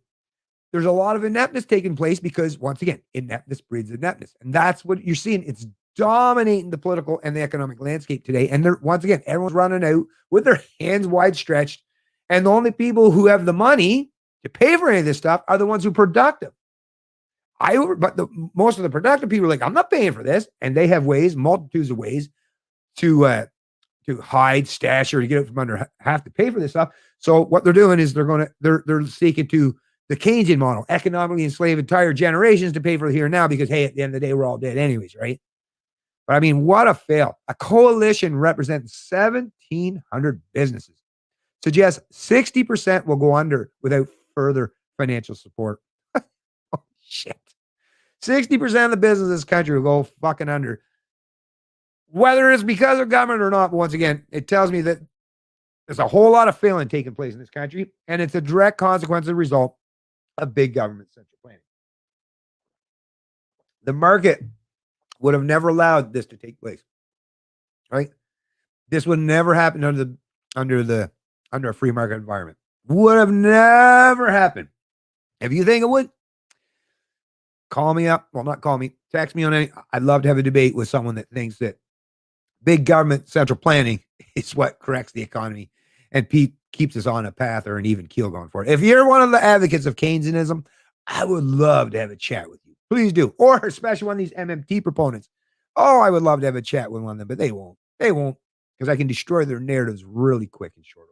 there's a lot of ineptness taking place because, once again, ineptness breeds ineptness. And that's what you're seeing. It's dominating the political and the economic landscape today. And once again, everyone's running out with their hands wide stretched. And the only people who have the money to pay for any of this stuff are the ones who are productive. Most of the productive people are like, I'm not paying for this. And they have ways, multitudes of ways to hide, stash, or to get it from under, have to pay for this stuff. So what they're doing is they're seeking to the Keynesian model, economically enslave entire generations to pay for the here and now, because, hey, at the end of the day, we're all dead anyways, right? But I mean, what a fail. A coalition representing 1,700 businesses suggests 60% will go under without further financial support. Oh, shit. 60% of the business in this country will go fucking under. Whether it's because of government or not, once again, it tells me that there's a whole lot of failing taking place in this country, and it's a direct consequence and result of big government central planning. The market would have never allowed this to take place, right? This would never happen under a free market environment. Would have never happened. If you think it would, call me up. Well, not call me. Text me on any. I'd love to have a debate with someone that thinks that big government central planning is what corrects the economy and keeps us on a path or an even keel going forward. If you're one of the advocates of Keynesianism, I would love to have a chat with you. Please do. Or especially one of these MMT proponents. Oh, I would love to have a chat with one of them, but they won't. They won't, because I can destroy their narratives really quick in short order.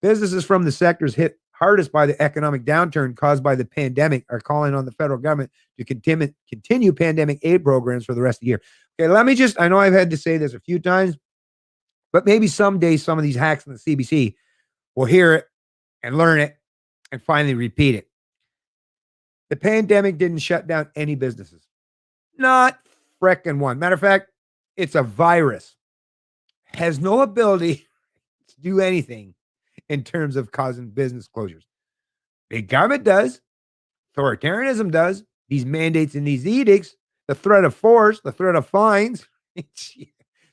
Businesses from the sectors hit hardest by the economic downturn caused by the pandemic are calling on the federal government to continue pandemic aid programs for the rest of the year. Okay, I know I've had to say this a few times, but maybe someday some of these hacks in the CBC will hear it and learn it and finally repeat it. The pandemic didn't shut down any businesses. Not frickin' one. Matter of fact, it's a virus. Has no ability to do anything in terms of causing business closures. Big government does. Authoritarianism does. These mandates and these edicts, the threat of force, the threat of fines,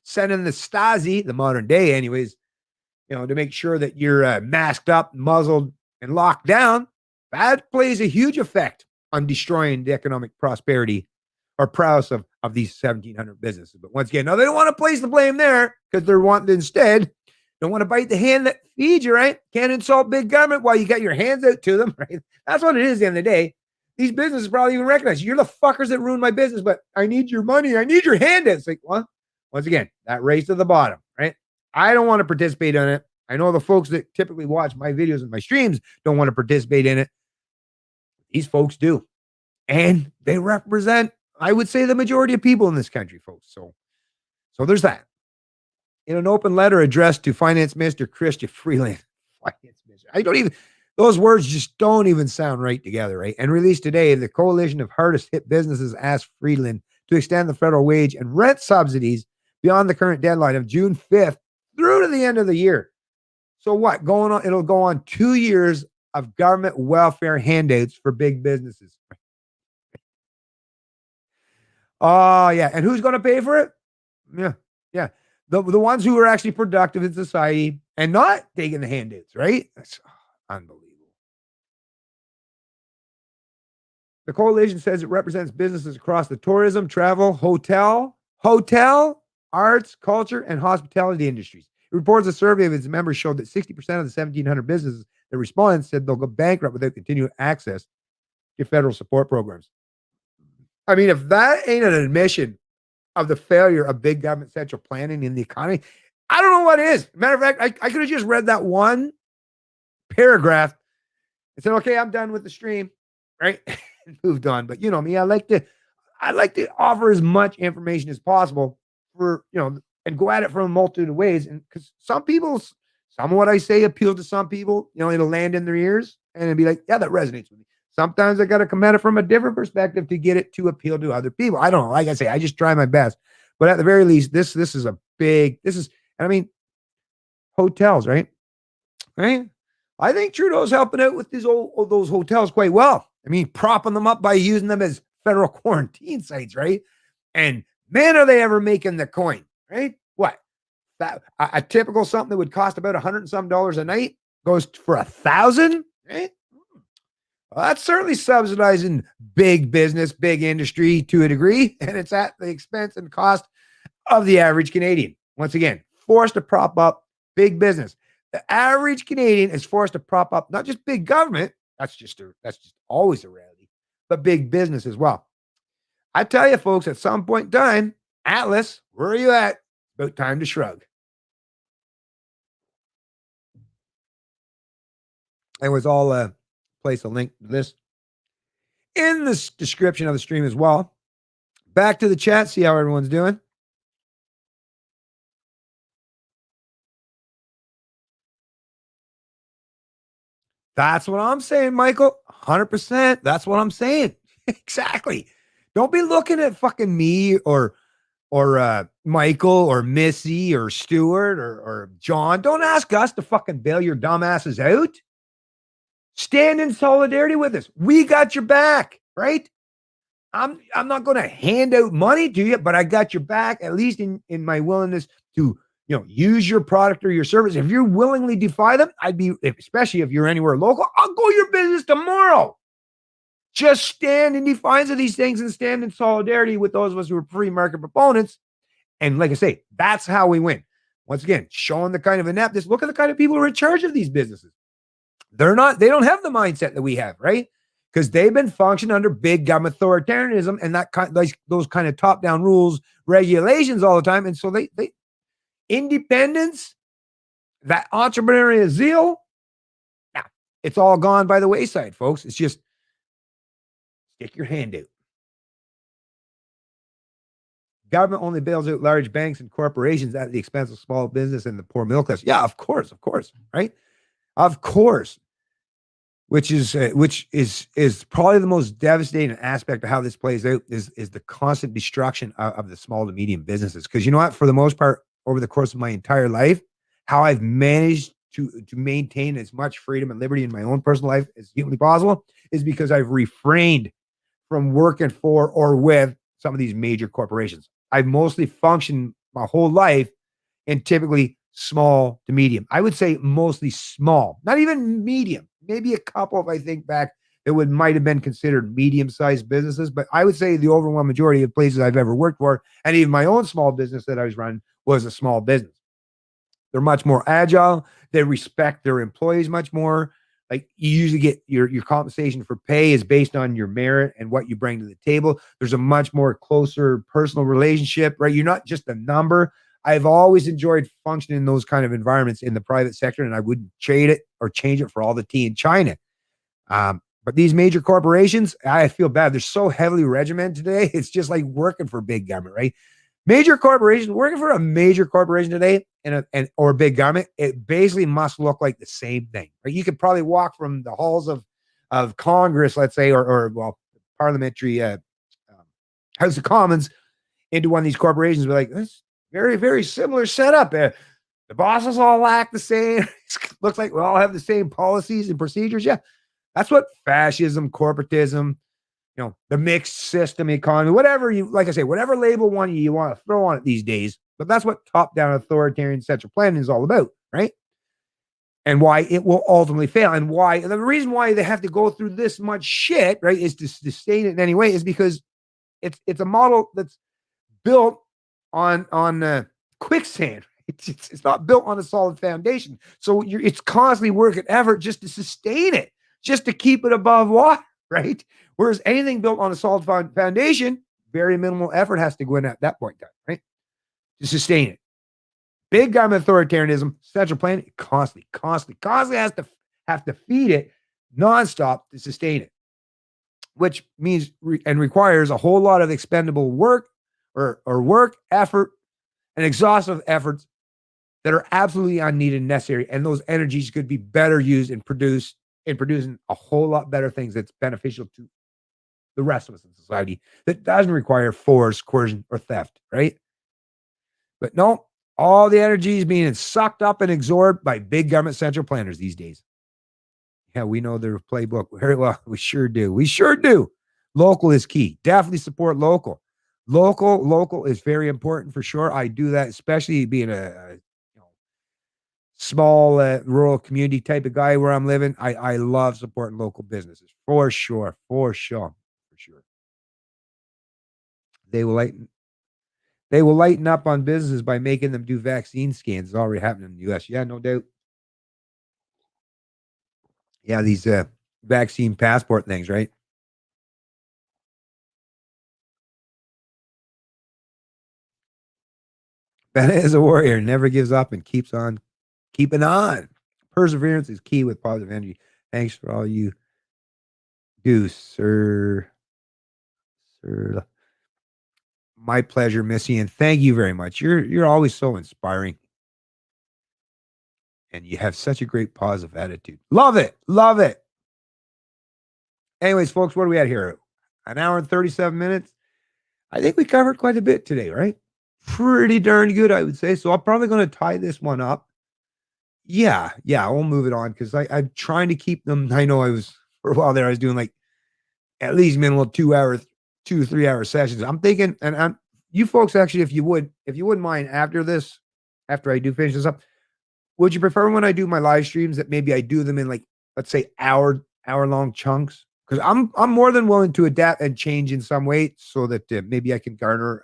sending the Stasi, the modern day anyways, to make sure that you're masked up, muzzled, and locked down, that plays a huge effect on destroying the economic prosperity or prowess of these 1,700 businesses. But once again, now they don't want to place the blame there because they're wanting to instead, don't want to bite the hand that feeds you, right? Can't insult big government while you got your hands out to them, right? That's what it is at the end of the day. These businesses probably even recognize you're the fuckers that ruined my business, but I need your money. I need your hand. It's like, well, once again, that race to the bottom, right? I don't want to participate in it. I know the folks that typically watch my videos and my streams don't want to participate in it. These folks do. And they represent, I would say, the majority of people in this country, folks. So there's that. In an open letter addressed to Finance Minister Chrystia Freeland, Finance Minister, those words just don't even sound right together, right? And released today, the coalition of hardest hit businesses asked Freeland to extend the federal wage and rent subsidies beyond the current deadline of June 5th through to the end of the year. So what? Going on, it'll go on 2 years of government welfare handouts for big businesses. Oh, yeah. And who's going to pay for it? Yeah. Yeah. The ones who are actually productive in society and not taking the handouts, right? That's unbelievable. The coalition says it represents businesses across the tourism, travel, hotel, arts, culture, and hospitality industries. It reports a survey of its members showed that 60% of the 1,700 businesses that responded said they'll go bankrupt without continued access to federal support programs. I mean, if that ain't an admission of the failure of big government central planning in the economy, I don't know what is. Matter of fact, I could have just read that one paragraph and said, okay, I'm done with the stream, right? And moved on. But you know me, I like to offer as much information as possible for, and go at it from a multitude of ways. And because some of what I say appeal to some people, it'll land in their ears and it'll be like, yeah, that resonates with me. Sometimes I got to come at it from a different perspective to get it to appeal to other people. I don't know. Like I say, I just try my best. But at the very least, this is and I mean, hotels, right? Right? I think Trudeau's helping out with those hotels quite well. I mean, propping them up by using them as federal quarantine sites, right? And man, are they ever making the coin, right? What? That a typical something that would cost about $100 and some a night goes for $1,000, right? Well, that's certainly subsidizing big business, big industry to a degree, and it's at the expense and cost of the average Canadian. Once again, forced to prop up big business. The average Canadian is forced to prop up not just big government, that's just always a reality, but big business as well. I tell you, folks, at some point in time, Atlas, where are you at? About time to shrug. And was all place a link to this in the description of the stream as well. Back to the chat, see how everyone's doing. That's what I'm saying, Michael. 100%. That's what I'm saying. Exactly. Don't be looking at fucking me or Michael or Missy or Stuart or John. Don't ask us to fucking bail your dumbasses out. Stand in solidarity with us. We got your back, right? I'm not going to hand out money to you, but I got your back, at least in my willingness to use your product or your service. If you willingly defy them, especially if you're anywhere local, I'll go your business tomorrow. Just stand in defiance of these things and stand in solidarity with those of us who are free market proponents. And like I say, that's how we win. Once again, showing the kind of ineptness. Look at the kind of people who are in charge of these businesses. They don't have the mindset that we have, right? Because they've been functioning under big government authoritarianism and those kind of top-down rules, regulations all the time. And so they independence, that entrepreneurial zeal, it's all gone by the wayside, folks. It's just stick your hand out. Government only bails out large banks and corporations at the expense of small business and the poor middle class. Yeah, of course, right? Of course. Which is probably the most devastating aspect of how this plays out is the constant destruction of the small to medium businesses. Because you know what? For the most part, over the course of my entire life, how I've managed to maintain as much freedom and liberty in my own personal life as humanly possible is because I've refrained from working for or with some of these major corporations. I've mostly functioned my whole life in typically small to medium. I would say mostly small, not even medium. Maybe a couple, if I think back, that might have been considered medium-sized businesses. But I would say the overwhelming majority of places I've ever worked for, and even my own small business that I was running, was a small business. They're much more agile. They respect their employees much more. Like, you usually get your compensation for pay is based on your merit and what you bring to the table. There's a much more closer personal relationship, right? You're not just a number. I've always enjoyed functioning in those kind of environments in the private sector, and I wouldn't trade it or change it for all the tea in China. But these major corporations, I feel bad. They're so heavily regimented today. It's just like working for big government, right? Major corporations, working for a major corporation today or big government, it basically must look like the same thing. Right? You could probably walk from the halls of Congress, let's say, or parliamentary House of Commons into one of these corporations, be like, this very, very similar setup. The bosses all act the same. Looks like we all have the same policies and procedures. Yeah, that's what fascism, corporatism, the mixed system economy, whatever you like I say, whatever label one you want to throw on it these days. But that's what top-down authoritarian central planning is all about, right? And why it will ultimately fail, and why the reason why they have to go through this much shit, right, is to sustain it in any way, is because it's a model that's built on quicksand. It's not built on a solid foundation. So it's constantly work and effort just to sustain it, just to keep it above water, right? Whereas anything built on a solid foundation, very minimal effort has to go in at that point in time, right? To sustain it. Big government authoritarianism, central planning, constantly has to have to feed it nonstop to sustain it, which means and requires a whole lot of expendable work or work, effort, and exhaustive efforts that are absolutely unneeded and necessary. And those energies could be better used in producing a whole lot better things that's beneficial to the rest of us in society, that doesn't require force, coercion, or theft, right? But no, all the energy is being sucked up and absorbed by big government central planners these days. Yeah, we know their playbook very well. We sure do. We sure do. Local is key. Definitely support local. Local is very important for sure. I do that, especially being a small rural community type of guy where I'm living. I love supporting local businesses for sure. They will lighten up on businesses by making them do vaccine scans. It's already happening in the US. Yeah, no doubt. Yeah, these vaccine passport things, right? Bennett is a warrior, never gives up and keeps on keeping on. Perseverance is key with positive energy. Thanks for all you do, sir. Sir. My pleasure, Missy, and thank you very much. You're always so inspiring. And you have such a great positive attitude. Love it. Love it. Anyways, folks, what are we at here? An hour and 37 minutes. I think we covered quite a bit today, right? Pretty darn good, I would say. So I'm probably going to tie this one up. Yeah, we'll move it on because I'm trying to keep them. I know for a while there, I was doing like at least minimal 2-3 hour sessions. I'm thinking, and you folks actually, if you wouldn't mind after I do finish this up, would you prefer when I do my live streams that maybe I do them in like, let's say hour long chunks? Because I'm more than willing to adapt and change in some way so that maybe I can garner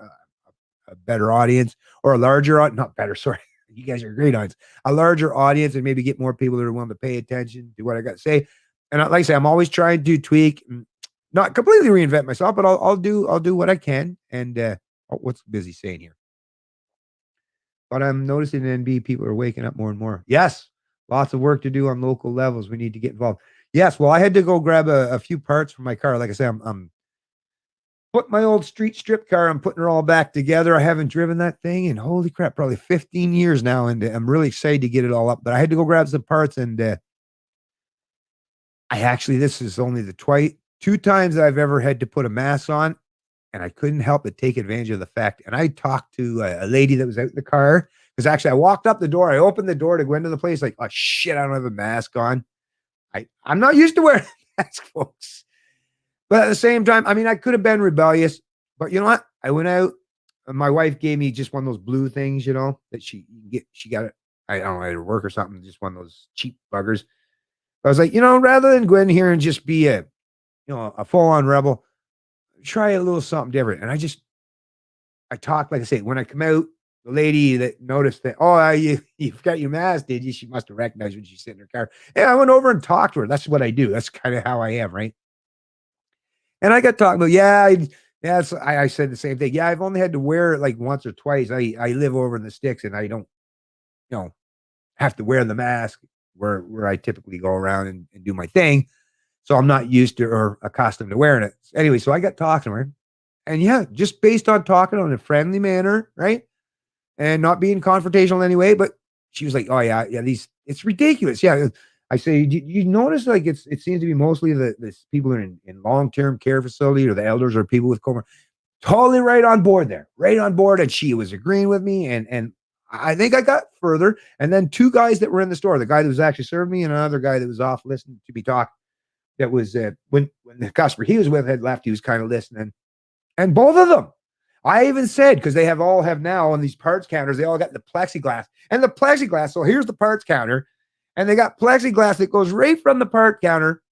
a better audience or a larger audience. Not better, sorry. You guys are a great audience. A larger audience and maybe get more people that are willing to pay attention to what I got to say. And like I say, I'm always trying to tweak, not completely reinvent myself, but I'll do what I can. And what's Busy saying here? But I'm noticing in NB people are waking up more and more. Yes, lots of work to do on local levels. We need to get involved. Yes, well, I had to go grab a few parts from my car. Like I said, I'm putting my old street strip car. I'm putting her all back together. I haven't driven that thing in, holy crap, probably 15 years now, and I'm really excited to get it all up. But I had to go grab some parts, and this is only the two times I've ever had to put a mask on, and I couldn't help but take advantage of the fact. And I talked to a lady that was out in the car, because actually I walked up the door. I opened the door to go into the place like, oh, shit, I don't have a mask on. I'm not used to wearing a mask, folks. But at the same time, I mean, I could have been rebellious. But you know what? I went out, and my wife gave me just one of those blue things, that she got it. I don't know, at work or something, just one of those cheap buggers. I was like, rather than go in here and just be a full-on rebel, try a little something different. And I talked, like I say, when I come out, the lady that noticed that, oh, you've got your mask, did you? She must have recognized when she's sitting in her car. And I went over and talked to her. That's what I do. That's kind of how I am, right? And I got talking about, I said the same thing. Yeah, I've only had to wear it like once or twice. I live over in the sticks, and I don't, have to wear the mask where I typically go around and do my thing. So I'm not used to or accustomed to wearing it. Anyway, so I got talking to her. And yeah, just based on talking in a friendly manner, right? And not being confrontational in any way, but she was like, oh yeah, it's ridiculous. Yeah. I say, you notice like it seems to be mostly the people in long-term care facility, or the elders, or people with coma. Totally right on board there. Right on board. And she was agreeing with me. And I think I got further. And then two guys that were in the store, the guy that was actually serving me and another guy that was off listening to me talk. That was when the customer he was with had left, he was kind of listening. And both of them, I even said, because they all have now on these parts counters, they all got the plexiglass. And the plexiglass, so here's the parts counter, and they got plexiglass that goes right from the part counter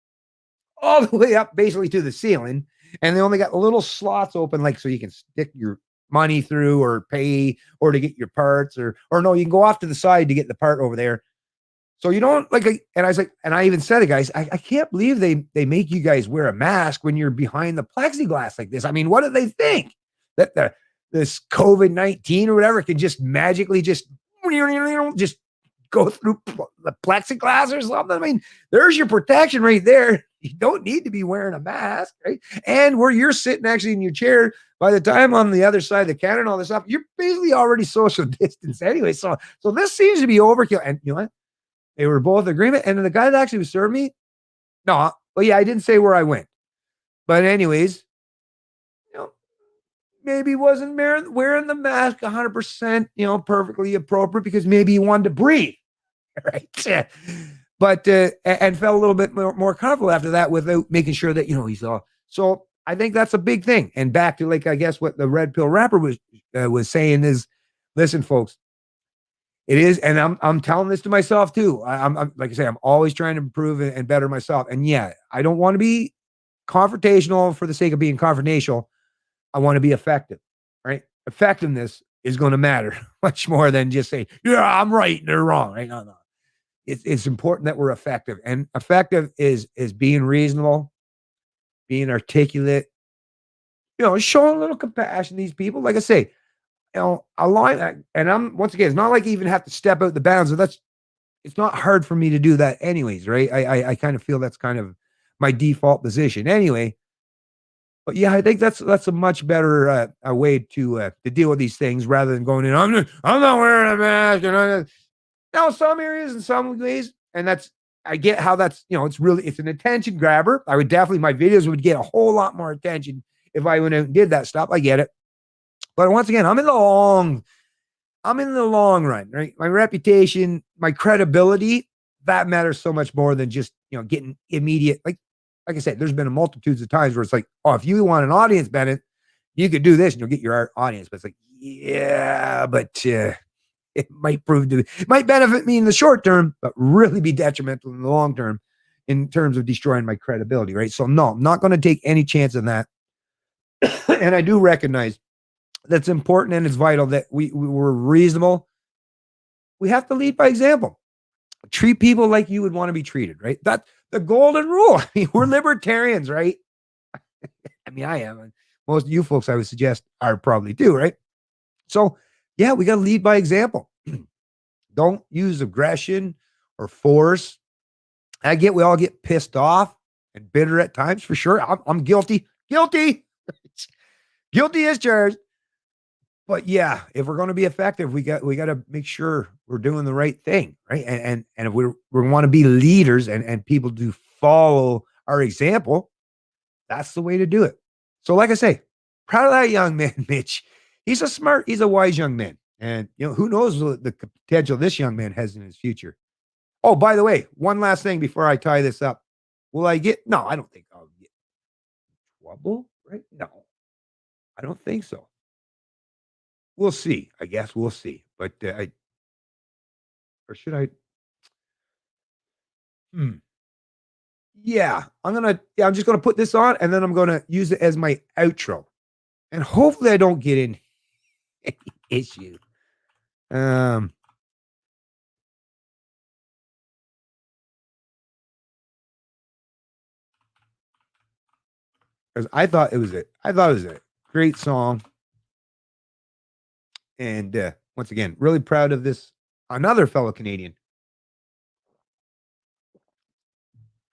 all the way up basically to the ceiling. And they only got little slots open, like so you can stick your money through or pay or to get your parts, or no, you can go off to the side to get the part over there. So you don't like, and I was like, and I even said to guys, I can't believe they make you guys wear a mask when you're behind the plexiglass like this. I mean, what do they think? That this COVID-19 or whatever can just magically just go through the plexiglass or something? I mean, there's your protection right there. You don't need to be wearing a mask, right? And where you're sitting actually in your chair, by the time on the other side of the counter and all this stuff, you're basically already social distance anyway. So this seems to be overkill. And you know what? They were both in agreement. And then the guy that actually was serving me, no, well, yeah, I didn't say where I went. But anyways, you know, maybe wasn't wearing the mask 100%, you know, perfectly appropriate because maybe he wanted to breathe, right? But, and felt a little bit more comfortable after that without making sure that, you know, he's all. So I think that's a big thing. And back to like, I guess what the Red Pill rapper was saying is, listen, folks, it is, and I'm telling this to myself too. I'm like I say, I'm always trying to improve and better myself. And yeah, I don't want to be confrontational for the sake of being confrontational. I want to be effective, right? Effectiveness is going to matter much more than just saying, yeah, I'm right and they're wrong. Right? No. It's important that we're effective, and effective is being reasonable, being articulate, you know, showing a little compassion to these people. Like I say, you know, a line, and I'm once again, it's not like you even have to step out the bounds. So it's not hard for me to do that, anyways, right? I kind of feel that's kind of my default position, anyway. But yeah, I think that's a much better a way to deal with these things rather than going in. I'm not wearing a mask. Now, some areas in some ways, and I get how that's, you know, it's an attention grabber. I would definitely, my videos would get a whole lot more attention if I went out and did that stuff. I get it. But once again, I'm in the long run, right? My reputation, my credibility, that matters so much more than just, you know, getting immediate. Like I said, there's been a multitudes of times where it's like, oh, if you want an audience, Bennett, you could do this and you'll get your audience. But it's like, yeah, but it might benefit me in the short term, but really be detrimental in the long term in terms of destroying my credibility, right? So no, I'm not going to take any chance on that. And I do recognize that's important and it's vital that we're reasonable. We have to lead by example. Treat people like you would want to be treated, right? That's the golden rule. I mean, we're libertarians, right? I mean, I am. And most of you folks, I would suggest, are probably too, right? So, yeah, we got to lead by example. Don't use aggression or force. I get we all get pissed off and bitter at times, for sure. I'm guilty. Guilty as charged. But yeah, if we're going to be effective, we got to make sure we're doing the right thing, right? And if we want to be leaders and people do follow our example, that's the way to do it. So, like I say, proud of that young man, Mitch. He's a wise young man, and you know who knows the potential this young man has in his future. Oh, by the way, one last thing before I tie this up. Will I get? No, I don't think I'll get in trouble, right? No, I don't think so. We'll see. I guess we'll see. But or should I? Yeah, I'm just gonna put this on, and then I'm gonna use it as my outro, and hopefully I don't get in any issue. Because I thought it was a great song, and once again, really proud of this. Another fellow Canadian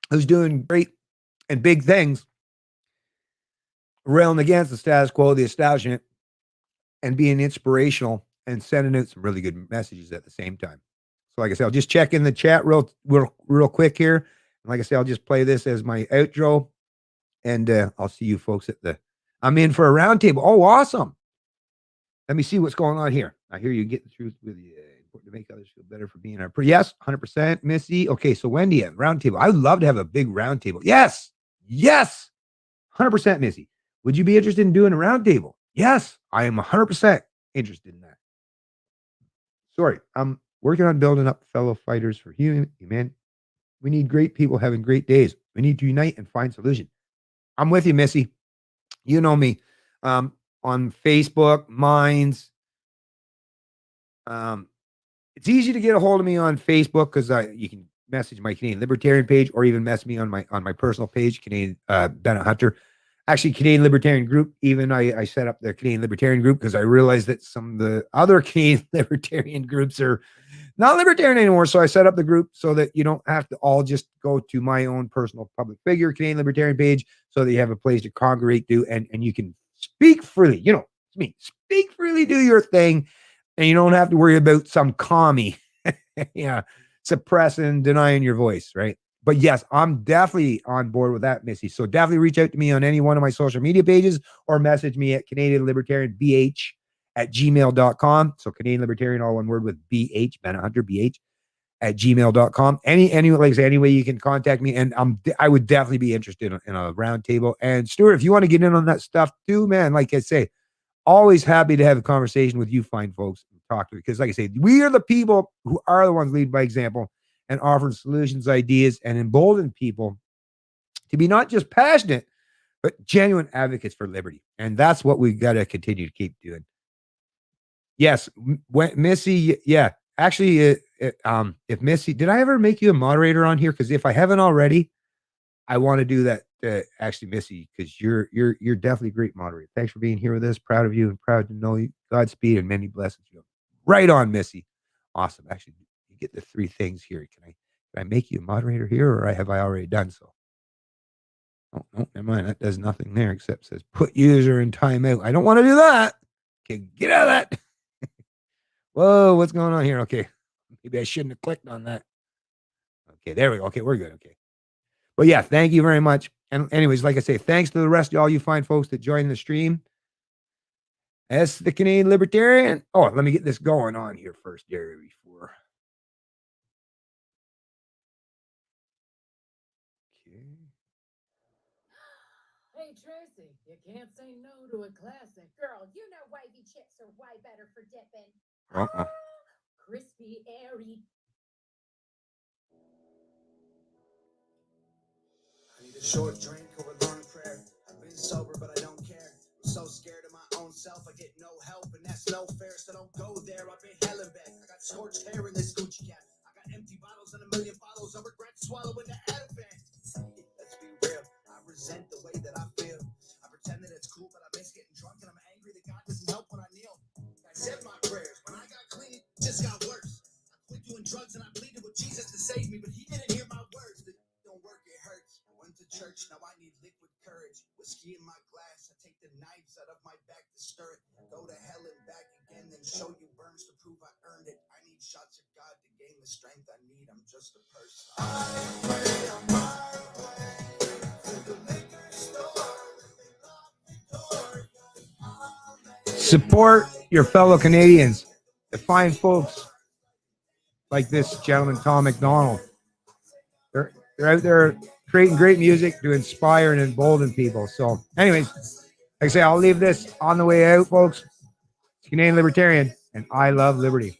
who's doing great and big things, railing against the status quo, the establishment, and being inspirational and sending out some really good messages at the same time. So, like I said, I'll just check in the chat real quick here. And like I said, I'll just play this as my outro, and I'll see you folks I'm in for a roundtable. Oh, awesome. Let me see what's going on here. I hear you getting through with you. to make others feel better for being our yes, 100%, Missy. Okay, so Wendy at roundtable. I would love to have a big roundtable. Yes, yes, 100%, Missy. Would you be interested in doing a roundtable? Yes, I am 100% interested in that. Sorry, I'm working on building up fellow fighters for human. We need great people having great days. We need to unite and find solutions. I'm with you, Missy. You know me. On Facebook, Minds. It's easy to get a hold of me on Facebook because you can message my Canadian Libertarian page or even message me on my personal page, Canadian Bennett Hunter. Actually, Canadian Libertarian Group. Even I set up the Canadian Libertarian Group because I realized that some of the other Canadian Libertarian groups are not libertarian anymore. So I set up the group so that you don't have to all just go to my own personal public figure, Canadian Libertarian page, so that you have a place to congregate to and you can speak freely. You know, it's me. Speak freely, do your thing, and you don't have to worry about some commie suppressing, denying your voice, right? But yes, I'm definitely on board with that, Missy. So definitely reach out to me on any one of my social media pages or message me at Canadian Libertarian BH at gmail.com. So Canadian Libertarian, all one word with BH, Bennett Hunter, BH at gmail.com. Any way you can contact me. And I would definitely be interested in a roundtable. And Stuart, if you want to get in on that stuff too, man, like I say, always happy to have a conversation with you fine folks and talk to you. Because like I say, we are the people who are the ones lead by example and offering solutions, ideas, and embolden people to be not just passionate, but genuine advocates for liberty. And that's what we got to continue to keep doing. Yes, Missy. Yeah, actually, if Missy, did I ever make you a moderator on here? Because if I haven't already, I want to do that. Actually, Missy, because you're definitely a great moderator. Thanks for being here with us. Proud of you and proud to know you. Godspeed and many blessings. Right on, Missy. Awesome. Actually, you get the three things here. Can I make you a moderator here, or have I already done so? Oh, no, never mind. That does nothing there except says put user in timeout. I don't want to do that. Okay, get out of that. Whoa, what's going on here? Okay. Maybe I shouldn't have clicked on that. Okay, there we go. Okay, we're good. Okay. But yeah, thank you very much. And anyways, like I say, thanks to the rest of all you fine folks that joined the stream. As the Canadian Libertarian. Oh, let me get this going on here first, Gary, before. Okay. Hey, Tracy, you can't say no to a classic. Girl, you know wavy chips are way better for dipping. Crispy, airy. I need a short drink or a long prayer. I've been sober, but I don't care. I'm so scared of my own self, I get no help, and that's no fair, so don't go there. I've been hell and back. I got scorched hair in this Gucci cap. I got empty bottles and a million bottles. I regret swallowing the Ativan. Let's be real, I resent the way that I feel. I pretend that it's cool, but I miss getting drunk, and I'm angry that God doesn't help when I kneel. I said my prayers. When I got clean, it just got worse. I quit doing drugs, and I pleaded with Jesus to save me, but he didn't hear my words. It don't work, it hurts. I went to church, now I need liquid courage. Whiskey in my glass, I take the knives out of my back to stir it. Go to hell and back again, then show you burns to prove I earned it. I need shots of God to gain the strength I need. I'm just a person. I pray on my way to the liquor store. Support your fellow Canadians, the fine folks like this gentleman, Tom McDonald. They're out there creating great music to inspire and embolden people. So, anyways, like I say, I'll leave this on the way out, folks. It's Canadian Libertarian, and I love liberty.